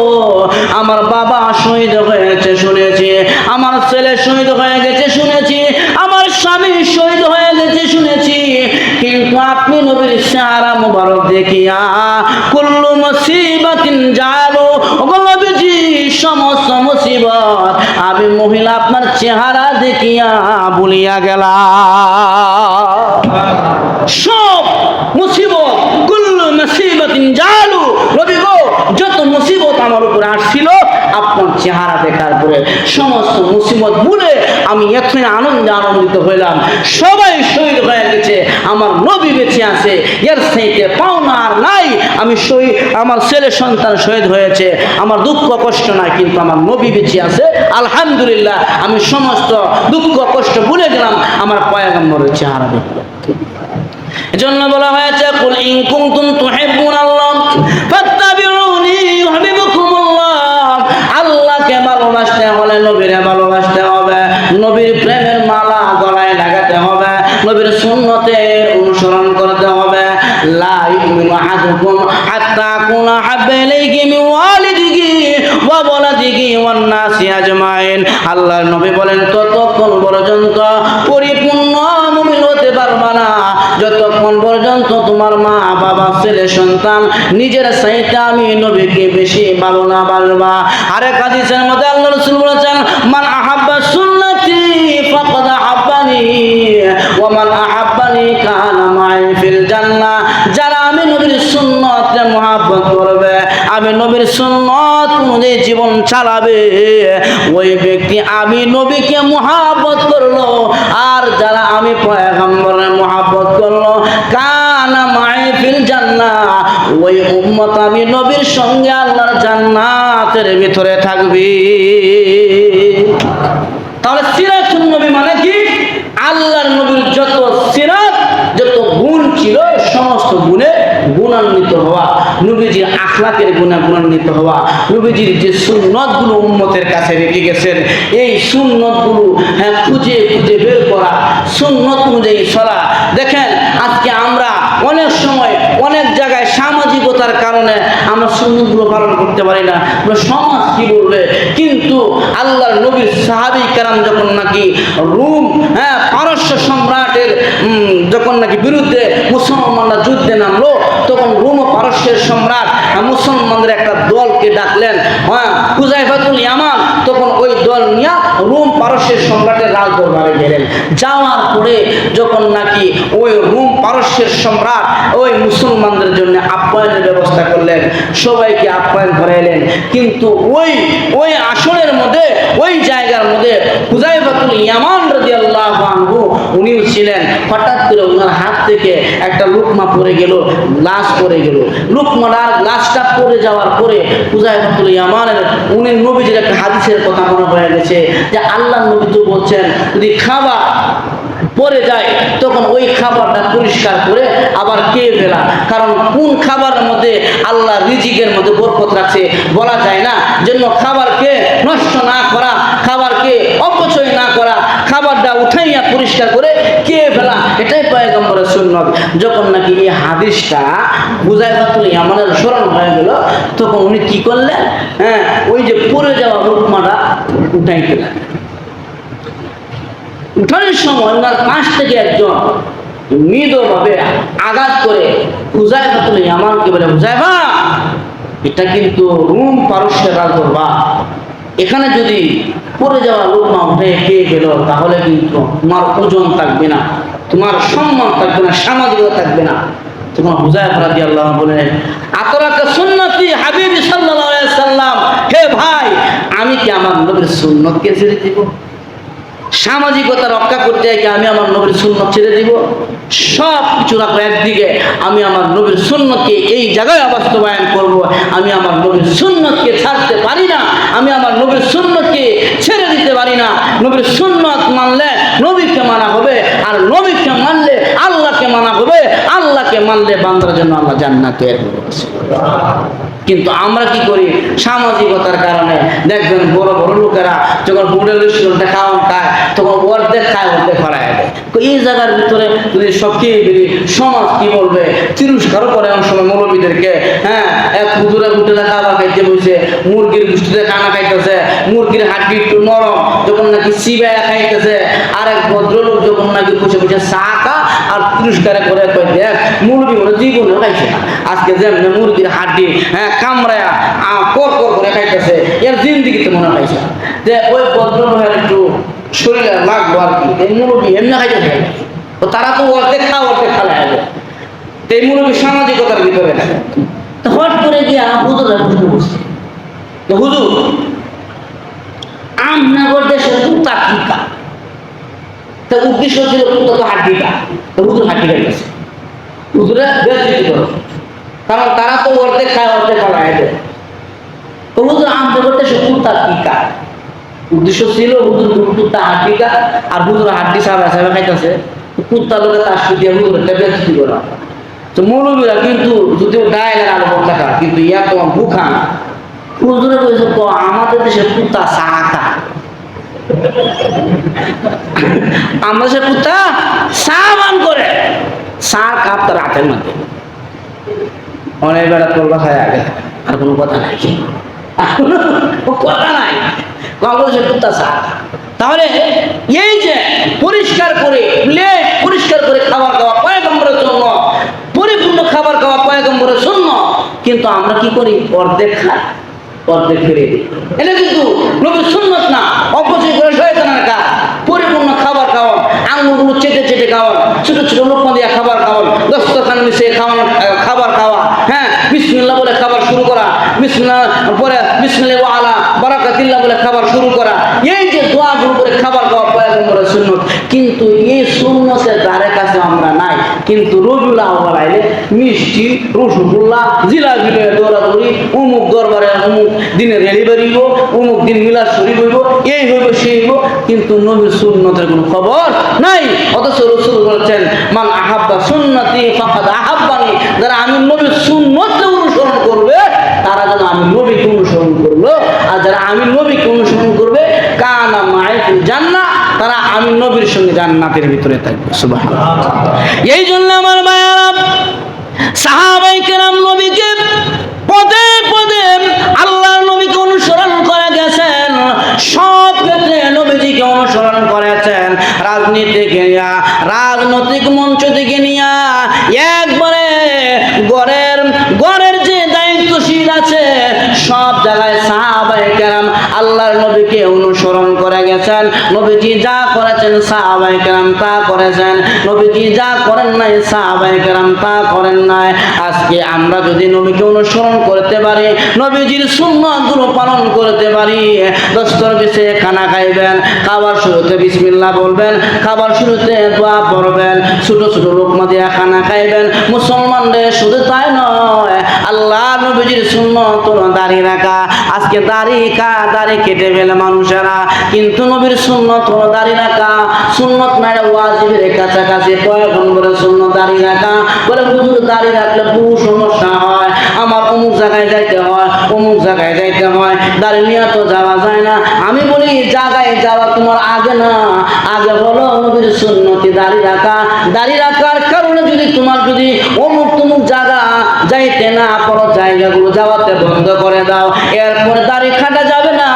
আমার বাবা শহীদ হয়েছে শুনেছি, আমার ছেলে শহীদ হয়ে গেছে শুনেছি, আমার স্বামী শহীদ হয়ে গেছে শুনেছি, কিন্তু আপনি নবীর চেহারা মুবারক দেখিয়া কুল্লু মুসিবাতিন জালু, নবীজি সমস্ত মুসিবত আমি মহিলা আপনার চেহারা দেখিয়া ভুলিয়া গেলাম। সব মুসিবত কুল্লু মুসিবাতিন জালু, নবী গো, যত মুসিবত আমার উপর আসছিল আপনার চেহারা দেখার পরে সমস্ত মুসিবত ভুলে আমি এখানে আনন্দে আনন্দিত হইলাম। সবাই শহীদ হয়ে গেছে, আমার নবী বেঁচে আছে, এর চাইতে পাওনা আর নাই। আমি শহীদ, আমার ছেলে সন্তান শহীদ হয়েছে, আমার দুঃখ কষ্ট নাই, কিন্তু আমার নবী বেঁচে আছে, আলহামদুলিল্লাহ। আমি সমস্ত দুঃখ কষ্ট ভুলে গেলাম আমার পয়গম্বরের চেহারা দেখলাম। এজন্য বলা হয়েছে, কুল ইন কুনতুম তুহিব্বুনাল্লাহ ফাত্তাবিউনি ইউহিব্বুকুমুল্লাহ। আল্লাহকে ভালোবাসতে হলে নবীরে ভালোবাসতে হবে, নবীর প্রেমের মালা গলায় লাগাতে হবে, নবীর সুন্নতের অনুসরণ করতে হবে। লা ইউমিনু আহাদুকুম হাত্তা আকুনা হাব্বা ইলাইহি মিন ওয়ালিদিহি ওয়া ওয়ালাদিহি ওয়ান নাসি আজমাইন। আল্লাহর নবী বলেন, ততক্ষণ পর্যন্ত পরিপূর্ণ মুমিন হতে পারবা না যতক্ষণ পর্যন্ত তোমার মা বাবা ছেলে সন্তান নিজের চাইতে আমি নবীকে বেশি ভালো না বাসবা। আরেক হাদিসের মধ্যে আল্লাহ রাসূল বলেছেন, মান আহাব্বা সুন্নতি ফাকাদ আহাব্বানি ওয়া মান আহাব্বানি কানা মাই ফিল জান্নাহ। যারা আমি নবীর সুন্নতকে মহব্বত করবে, আমি নবীর সুন্নত অনুযায়ী জীবন চালাবে, ওই ব্যক্তি আমি নবীকে মহব্বত করলো। আর যারা আমি পয়গম্বরের মহব্বত করলো, কানা মাই ফিল জান্নাহ, ওই উম্মত আমি নবীর সঙ্গে আল্লাহর জান্নাতের ভিতরে থাকবে। তাহলে সিরাতুন নবী মানে কি? আল্লাহর নবীর যত সিরাত, যত গুণ ছিল সমস্ত গুণে গুণান্বিত হওয়া, নবীজির আখলাকের গুণে গুণান্বিত হওয়া, নবীজির যে সুন্নতগুলো উম্মতের কাছে রেখে গেছেন, এই সুন্নতগুলো খুঁজে খুঁজে বের করা, সুন্নত অনুযায়ী চলা। দেখেন আজকে আমরা অনেক সময় অনেক জায়গায় সামাজিকতার কারণে আমরা সুন্নতগুলো পালন করতে পারি না, সমাজ কি বলবে। কিন্তু আল্লাহর নবীর সাহাবী কেরাম যখন নাকি রোম পারস্য সম্রাটের যখন নাকি বিরুদ্ধে মুসলমানরা যুদ্ধে নামলো, তখন রোম ও পারস্যের সম্রাট মুসলমানদের একটা দলকে ডাকলেন, হুযায়ফাতুল ইয়ামান। তখন ওই দল নিয়ে রোম পারস্যের সম্রাটের রাজ দরবারে গেলেন। যাওয়ার পরে যখন নাকি ওই রোম পারস্যের সম্রাট ওই মুসলমানদের জন্য আপ্যায়নের ব্যবস্থা করলেন, সবাইকে আপ্যায়ন করাইলেন। কিন্তু ওই আসনের মধ্যে, ওই জায়গার মধ্যে হুযায়ফাতুল ইয়ামান রাদিয়াল্লাহু আনহু উনিও ছিলেন। হঠাৎ করে ওনার হাত থেকে একটা লুকমা পড়ে গেল, গ্লাস পড়ে গেল। লুকমাটার গ্লাসটা পড়ে যাওয়ার পরে হুযায়ফাতুল ইয়ামানের উনি নবীজির একটা হাদিসের কথা মনে পড়ে গেছে, যে আল্লাহর নবী তো বলছেন যদি খাবার পড়ে যায় তখন ওই খাবারটা পরিষ্কার করে আবার খেয়ে ফেলা। কারণ কোন খাবারের মধ্যে আল্লাহ রিজিকের মধ্যে বরকত রাখছে বলা যায় না। জন্য খাবারকে নষ্ট না করা, খাবারকে অপচয় না করা, খাবারটা উঠাইয়া পরিষ্কার করে খেয়ে ফেলা, এটাই পয়গম্বরের সুন্নত। যখন নাকি এই হাদিসটা হুযায়ফাতুল ইয়ামানের স্মরণ হয়ে গেল, তখন উনি কি করলেন, ওই যে পড়ে যাওয়া লুকমাটা উঠাই ফেলেন। উঠানোর সময় ওনার পাশ থেকে একজন মৃদুভাবে আঘাত করে হুযায়ফাতুল ইয়ামানকে বলে, হুযায়ফা, এটা কিন্তু রোম পারস্যের রাজদরবার, এখানে যদি পড়ে যাওয়া লুকমা উঠে খেয়ে গেল তাহলে কিন্তু তোমার ওজন থাকবে না, তোমার সম্মান থাকবে না, সামাজিকতা থাকবে না। তখন হুযায়ফা রাদিয়াল্লাহু আনহু বলেন, আতরাকা সুন্নতি হাবিবি সাল্লাল্লাহু আলাইহি সাল্লাম, হে ভাই, আমি কি আমার নবীর সুন্নতকে ছেড়ে দিব? সামাজিকতা রক্ষা করতে গিয়ে আমি আমার নবীর সুন্নত ছেড়ে দিব? সব কিছু রাখো একদিকে, আমি আমার নবীর সুন্নতকে এই জায়গায় বাস্তবায়ন করব। আমি আমার নবীর সুন্নতকে ছাড়তে পারি না, আমি আমার নবীর সুন্নতকে ছেড়ে দিতে পারি না। নবীর সুন্নত মানলে নবীকে মানা হবে, আর নবীকে মানলে আল্লাহকে মানা হবে, আল্লাহকে মানলে বান্দার জন্য আল্লাহ জান্নাত তৈরি করেছে। কিন্তু আমরা কি করি, সামাজিকতার কারণে দেখবেন বড় বড় লোকেরা যখন হোটেল রেস্টুরেন্টে খাওয়ান খায়, তখন অর্ধেক খায় অর্ধেক ফেলায় দেয়। এই জায়গার ভিতরে যদি সব খেয়ে বেরি, সমাজ কি বলবে? তিরস্কারও করে অনেক সময় মৌলবীদেরকে। এক হুজুরে হোটেলে খাবার খাইতে বসে, মুরগির গোষ্ঠীতে খানা খাইতেছে, মুরগির হাড্ডি একটু নরম, যখন নাকি চিবাইয়া খাইতেছে। আর এক ভদ্রলোক যখন নাকি বসে বসে চা খা আর তিরস্কারে করে কয়, দেখ মৌলবী বলে জীবনেও খাইছে না, আজকে যেমন মুরগির হাড্ডি কামড়ায়া কর কর করে খাইতেছে, এর জিন্দিগিতে মনে পাইছে। যে ওই ভদ্রলোকের একটু শরীরে লাগলো আর কি, এই মুরগি এমনি খাইতেছে, তো তারা তো অর্ধেক খা অর্ধেক খালে হবে। তো এই মুরগি সামাজিকতার ভিতরে থাকে। তো হট করে গিয়ে হুজুরা প্রশ্ন করছে, তো হুজুর, আমনগর দেশের কুত্তা কি কা? তো উদ্দেশ্য ছিল কুত্তা তো হাড্ডি কা, তো হুজুর হাড্ডি গেছে হুজুরে বেয়াদবি করো, কারণ তারা তো অর্ধেক খায় অর্ধেক খাওয়ায় দেয়। তো হুজুর আমাদের করতে সে কুত্তার টিকা উদ্দেশ্য ছিল হুজুর কুত্তা হাড্ডি কা আর হুজুর হাড্ডি সাহেব সাহেব খাইতেছে, কুত্তা লোকে তার সুদিয়া হুজুরটা বেয়াদবি করা। তো মৌলবীরা কিন্তু যদিও গায়ে আলো থাকা কিন্তু ইয়া তোমার বুখা হুজুরে বলছে তো আমাদের দেশে কুত্তা চা খায়, আমাদের দেশে কুত্তা চা মান করে, চা কাপ তার হাতের মধ্যে অনেক বেড়া করবা খায় আগে আর কোনো কথা নাই, কথা নাই, বাংলাদেশের কুত্তা চা। তাহলে এই যে পরিষ্কার করে প্লেট পরিষ্কার করে খাবার খাওয়া পয়গম্বরের জন্য, পরিপূর্ণ খাবার খাওয়া পয়গম্বরের জন্য, কিন্তু আমরা কি করি অর্ধেক খাই অর্ধেক ফিরে দিই। এটা কিন্তু নবীর সুন্নাত না, অপচয় করে শয়তানের কাজ। পরিপূর্ণ খাবার খাওয়ান, আঙুলগুলো চেটে চেটে খাওয়ান, ছোট ছোট লোকমা দিয়ে খাবার খাওয়ান, দস্তরখান নিচে খাওয়ানো খাবার খাওয়া, হ্যাঁ বিসমিল্লাহ বলে খাবার শুরু করা, বিসমিল্লাহ পরে বিসমিল্লাহ ওয়া আলা বারাকাতিল্লাহ বলে খাবার শুরু করা, এই যে দোয়াগুলো করে খাবার খাওয়া পয়গম্বরের সুন্নাত। কিন্তু এই সুন্নতের ধারে কাছে আমরা নাই। কিন্তু রবিউল আউয়াল আইলে মিষ্টি রসগোল্লা জিলাপি দৌড়াদৌড়ি, অমুক দরবারে অমুক দিনে রেলি বেরিব, অমুক দিন মিলাদ শরীফ হইব, এই হইব সেই হইব, কিন্তু নবীর সুন্নতের কোনো খবর নাই। অথচ রাসূল বলেছেন মান আহাব্বা সুন্নতি ফাকাদ আহাব্বানি, যারা আমি নবীর সুন্নতকে অনুসরণ করবে তারা যেন আমি নবীকে অনুসরণ করলো, আর যারা আমি নবীকে অনুসরণ করবে কানা মাই ফিল জান্নাহ, তারা আমি নবীর সঙ্গে জান্নাতের ভিতরে থাকবে। সুবহানাল্লাহ। এই জন্য আমার ভাইয়েরা সাহাবায়ে কেরাম নবীকে পদে পদে আল্লাহর নবীকে অনুসরণ করে গেছেন, সব ক্ষেত্রে নবীজিকে অনুসরণ করেছেন। রাজনীতিকে নিয়া, রাজনৈতিক মঞ্চ থেকে নিয়া, একবারে গড়ের যে দায়িত্বশীল আছে সব জায়গায় সাহাবায়ে কেরাম আল্লাহর নবীকে অনুসরণ করে গেছেন। নবীজি যা করেছেন সাহাবায়ে কেরাম তা করেছেন, নবীজি যা করেন নাই সাহাবায়ে কেরাম তা করেন নাই। আজকে আমরা যদি নবীকে অনুসরণ করতে পারি, নবীজির সুন্নাতগুলো পালন করতে পারি, দস্তর বিছে খানা খাইবেন, খাবার শুরুতে বিসমিল্লাহ বলবেন, খাবার শুরুতে দোয়া পড়বেন, ছোট ছোট লোকমা দিয়ে খানা খাইবেন। মুসলমানদের শুধু তাই নয়, আল্লাহ নবীজির সুন্নাত দাড়ি রাখা। আজকে দাড়ি কেটে ফেলে মানুষেরা, কিন্তু নবীর সুন্নাত হলো দাড়ি রাখা। সুন্নাত মানে ওয়াজিবের কাছাকাছি, পয়গম্বরের সুন্নাত দাড়ি রাখা। বলে হুজুর দাড়ি রাখলে বহু সমস্যা হয়, আমার অমুক জায়গায় যাইতে হয়, অমুক জায়গায় যাইতে হয়, দাড়ি নিয়ে তো যাওয়া যায় না। আমি বলি জায়গায় যাওয়া তোমার আগে না, আগে হলো নবীর সুন্নতি দাড়ি রাখা। দাড়ি রাখার কারণে যদি তোমার যদি অমুক তমুক জায়গা যাইতে না পারো, জায়গাগুলো যাওয়াতে বন্ধ করে দাও, এরপরে দাড়ি কাটা যাবে না।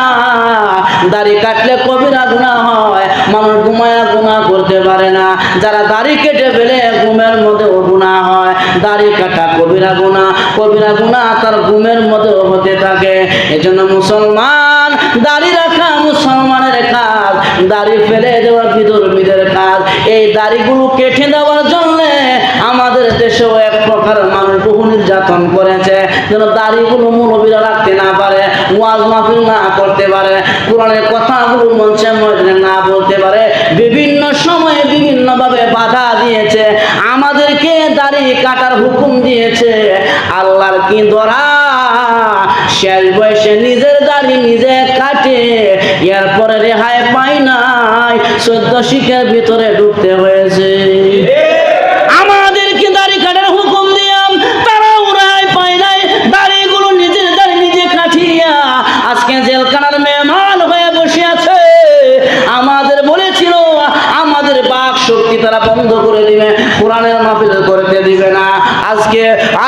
দাড়ি কাটলে কবিরা গুনাহ হয়, মানুষ ঘুমায়া গুনাহ করতে পারে না। যারা দাড়ি কেটে ফেলে ঘুমের মধ্যে গুনাহ হয়, দাড়ি কাটা কবিরা গুনাহ, কবিরা গুনাহ তার ঘুমের মধ্যে হতে থাকে। এজন্য মুসলমান দাড়ি রাখা মুসলমানের কাজ, দাড়ি ফেলে দেওয়া বিধর্মীদের কাজ। এই দাড়িগুলো কেটে দেওয়ার জন্য আমাদের দেশেও এক প্রকার মানুষ বহু নির্যাতন করেছে, যেন দাড়িগুলো মুরব্বীরা রাখতে না পারে, ওয়াজ মাহফিল না করতে পারে, কোরআনের কথাগুলো মঞ্চে ময়দানে না বলতে পারে, বিভিন্ন সময়ে বিভিন্ন ভাবে বাধা দিয়েছে, আমাদেরকে দাড়ি কাটার হুকুম দিয়েছে। আল্লাহর কি দরা, শেষ বয়সে নিজের দাড়ি নিজে কাটে, এরপরে রেহাই পাই নাই, 14 শিখের ভিতরে ঢুকতে হয়েছে। আমাদেরকে দাড়ি কাটার হুকুম দিলাম, তারাও রেহাই পায় নাই, দাড়িগুলো নিজের দাড়ি নিজে কাটিয়া আজকে জেলখানার মেহমান হয়ে বসে আছে। আমাদের বলেছিল আমাদের বাক শক্তি তারা বন্ধ করে দিবে, কোরআনের মাহফিল করতে দিবে না।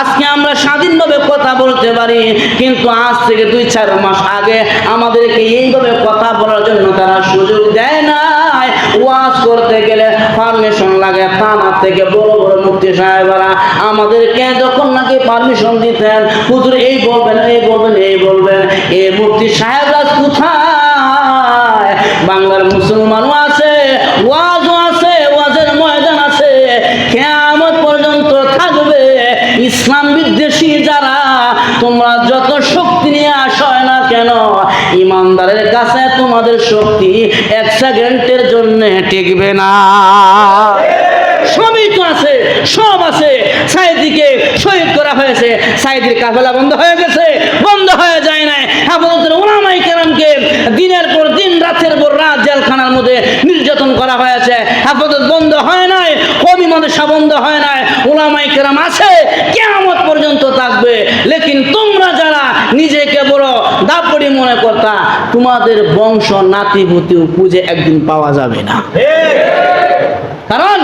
আজকে আমরা স্বাধীনভাবে কথা বলতে পারি, কিন্তু আজ থেকে 2-4 মাস আগে আমাদেরকে এইভাবে কথা বলার জন্য তারা সুযোগ দেয় নাই। ওয়াজ করতে গেলে পারমিশন লাগে, থানা থেকে বড় বড় মুফতি সাহেবরা আমাদেরকে যখন নাকি পারমিশন দিতেন, হুজুর এই বলবেন এই বলবেন এই বলবেন, এই মুফতি সাহেবরা কোথায়? বাংলার মুসলমানও আছে, ওয়াজও আছে, ওয়াজের ময়দান আছে, কিয়ামত পর্যন্ত থাকবে। ইসলাম বিদ্বেষী যারা, তোমরা যত শক্তি নিয়ে আসো না কেন, ইমানদারের কাছে তোমাদের শক্তি 1 সেকেন্ডের জন্য টিকবে না। সবই তো আছে, সব আছে। সাইদিকে শহীদ করা হয়েছে, সাইদির কাফেলা বন্ধ হয়ে গেছে, বন্ধ হয়ে যায় না। হেফাজতের উলামায়ে কেরামকে দিনের পর দিন, রাতের পর রাত জেলখানার মধ্যে নির্যাতন করা হয়েছে, হেফাজত বন্ধ হয় নাই, কওমি মাদ্রাসা বন্ধ হয় নাই, উলামায়ে কেরাম আছে, কিয়ামত পর্যন্ত থাকবে। লেকিন তোমরা যারা নিজেকে বড় দাপড়ি মনে করতা, তোমাদের বংশ নাতিপুতিও খুঁজে একদিন পাওয়া যাবে না, কারণ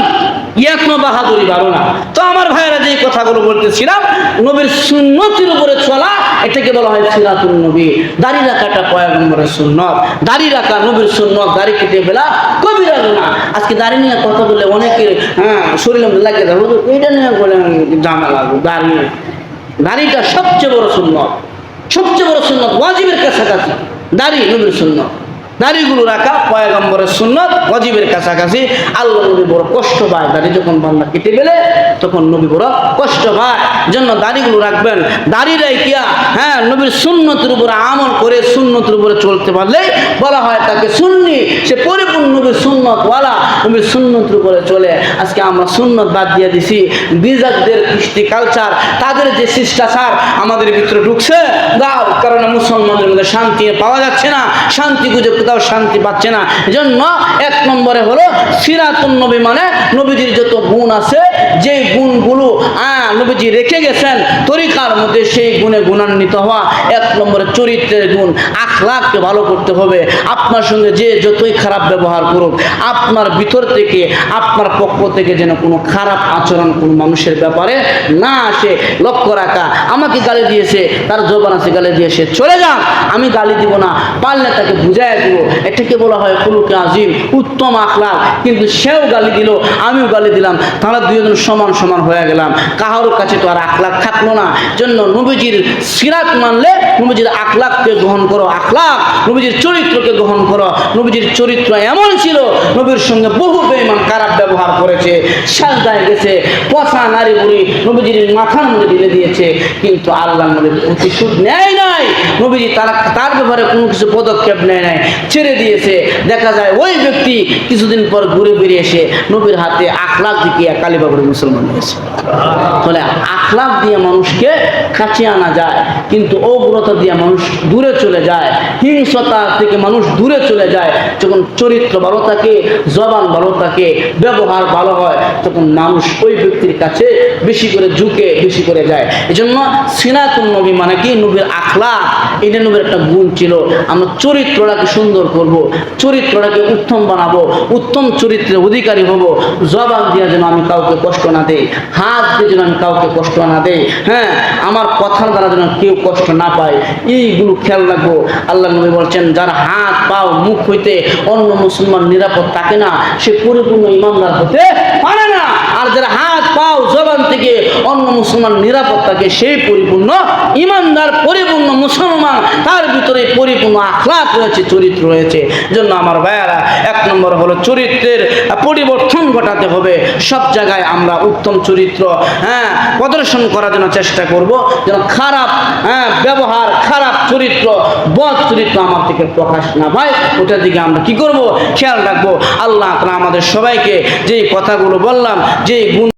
ইয়াকনো বাহাদুরি ভালো না। তো আমার ভাইয়েরা যে কথাগুলো বলতেছিলাম, নবীর সুন্নতের উপরে চলা, এটাকে বলা হয় সিরাতুন নবী। দাড়ি রাখাটা পয়গম্বরের সুন্নত, দাড়ি রাখা নবীর সুন্নত, দাড়ি কেটে ফেলা কবিরা গুনাহ। আজকে দাড়ি নিয়ে কথা বললে অনেকে শরীরে লাগে যায়, এটা নিয়ে বলে ঝামেলা। দাড়িটা সবচেয়ে বড় সুন্নত, সবচেয়ে বড় সুন্নত, ওয়াজিবের কাছাকাছি দাড়ি নবীর সুন্নত। দাড়িগুলো রাখা পয়গম্বরের সুন্নত, ওয়াজিবের কাছাকাছি। আল্লাহ নবী বড় কষ্ট পায়, দাড়ি যখন বান্দা কেটে ফেলে তখন নবী বড় কষ্ট পায়, জন্য দাড়িগুলো রাখবেন। দাড়ি রাখিয়া নবীর সুন্নতের উপরে আমল করে সুন্নতের উপরে চলতে পারলে বলা হয় তাকে সুন্নি, সে পরিপূর্ণ নবীর সুন্নতওয়ালা, নবীর সুন্নতের উপরে চলে। আজকে আমরা সুন্নত বাদ দিয়ে দিছি, বিজাতদের কৃষ্টি কালচার, তাদের যে শিষ্টাচার আমাদের ভিতরে ঢুকছে, যার কারণে মুসলমানদের মধ্যে শান্তি পাওয়া যাচ্ছে না, শান্তি খুঁজে কোথাও শান্তি পাচ্ছে না। এজন্য এক নম্বরে হলো সিরাতুন নবী, মানে নবীজির যত গুণ আছে, যে গুণগুলো নবীজি রেখে গেছেন তরিকার মধ্যে, সেই গুণে গুণান্বিত হওয়া। এক নম্বরে চরিত্রের গুণ, আখলাককে ভালো করতে হবে। আপনার সঙ্গে যে যতই খারাপ ব্যবহার করুক, আপনার ভিতর থেকে, আপনার পক্ষ থেকে যেন কোনো খারাপ আচরণ কোনো মানুষের ব্যাপারে না আসে, লক্ষ্য রাখা। আমাকে গালি দিয়েছে, তার জবান আছে গালি দিয়েছে, চলে যান, আমি গালি দিব না, পারলে তাকে বুঝাই দিব। এটাকে বলা হয় খুলুকে আজিম, উত্তম আখলাক। কিন্তু সেও গালি দিল, আমিও গালি দিলাম, তারা দুইজন সমান সমান হয়ে গেলাম, কাহারোর কাছে তো আর আখলাক থাকলো না। জন্য নবীজির সিরাত মানলে নবীজির আখলাককে গ্রহণ করো, আখলাক নবীজির চরিত্রকে গ্রহণ করো। নবীজির চরিত্র এমন ছিল, নবীর সঙ্গে বহু বেঈমান খারাপ ব্যবহার করেছে, সাজদায় গেছে, পচা নারী বুড়ি নবীজির মাথার মধ্যে ঢেলে দিয়েছে, কিন্তু আল্লাহ নবীর প্রতিশোধ নেয় নাই। নবীজি তার ব্যাপারে কোনো কিছু পদক্ষেপ নেয় নাই, ছেড়ে দিয়েছে। দেখা যায় ওই ব্যক্তি কিছুদিন পর ঘুরে ফিরে এসে নবীর হাতে আখলাক দেখিয়ে কালিমা পড়ে মুসলমান হয়েছে। ফলে আখলাক দিয়ে মানুষকে কাছে আনা যায়, কিন্তু অগ্রতা দিয়ে মানুষ দূরে চলে যায়, হিংসতা থেকে মানুষ দূরে চলে যায়। যখন চরিত্র ভালো থাকে, জবান ভালো থাকে, ব্যবহার ভালো হয়, তখন মানুষ ওই ব্যক্তির কাছে বেশি করে ঝুঁকে, বেশি করে যায়। এই জন্য সিরাতুন নবী মানে কি, নবীর আখলাক, এটা নবীর একটা গুণ ছিল। আমরা চরিত্রটাকে সুন্দর করব, চরিত্রটাকে উত্তম বানাবো, উত্তম চরিত্রের অধিকারী হব। জবান দিয়ে যেন আমি কাউকে কষ্ট না দেই, হাত দিয়ে যেন আমি কাউকে কষ্ট না দেই, আমার কথার দ্বারা যেন কেউ কষ্ট না পায়, এইগুলো খেয়াল রাখবো। আল্লাহ নবী বলছেন, যার হাত পাও মুখ হইতে অন্য মুসলমান নিরাপদ থাকে না, সে পরিপূর্ণ ইমানদার হতে পারে না। আর যারা হাত পাও জবান থেকে অন্য মুসলমান নিরাপদ থাকে, সেই পরিপূর্ণ ইমানদার, পরিপূর্ণ মুসলমান, তার ভিতরে পরিপূর্ণ আখলাক রয়েছে, চরিত্র রয়েছে। জন্য আমার ভাইয়ারা, এক নম্বর হলো চরিত্রের পরিবর্তন ঘটাতে হবে। সব জায়গায় আমরা উত্তম চরিত্র প্রদর্শন করার জন্য চেষ্টা করব, যেন খারাপ ব্যবহার, খারাপ চরিত্র, বদ চরিত্র আমার থেকে প্রকাশ না পায়। ওটার দিকে আমরা কি করব, খেয়াল রাখবো। আল্লাহ তাআলা আমাদের সবাইকে যেই কথাগুলো বললাম, যেই গুণ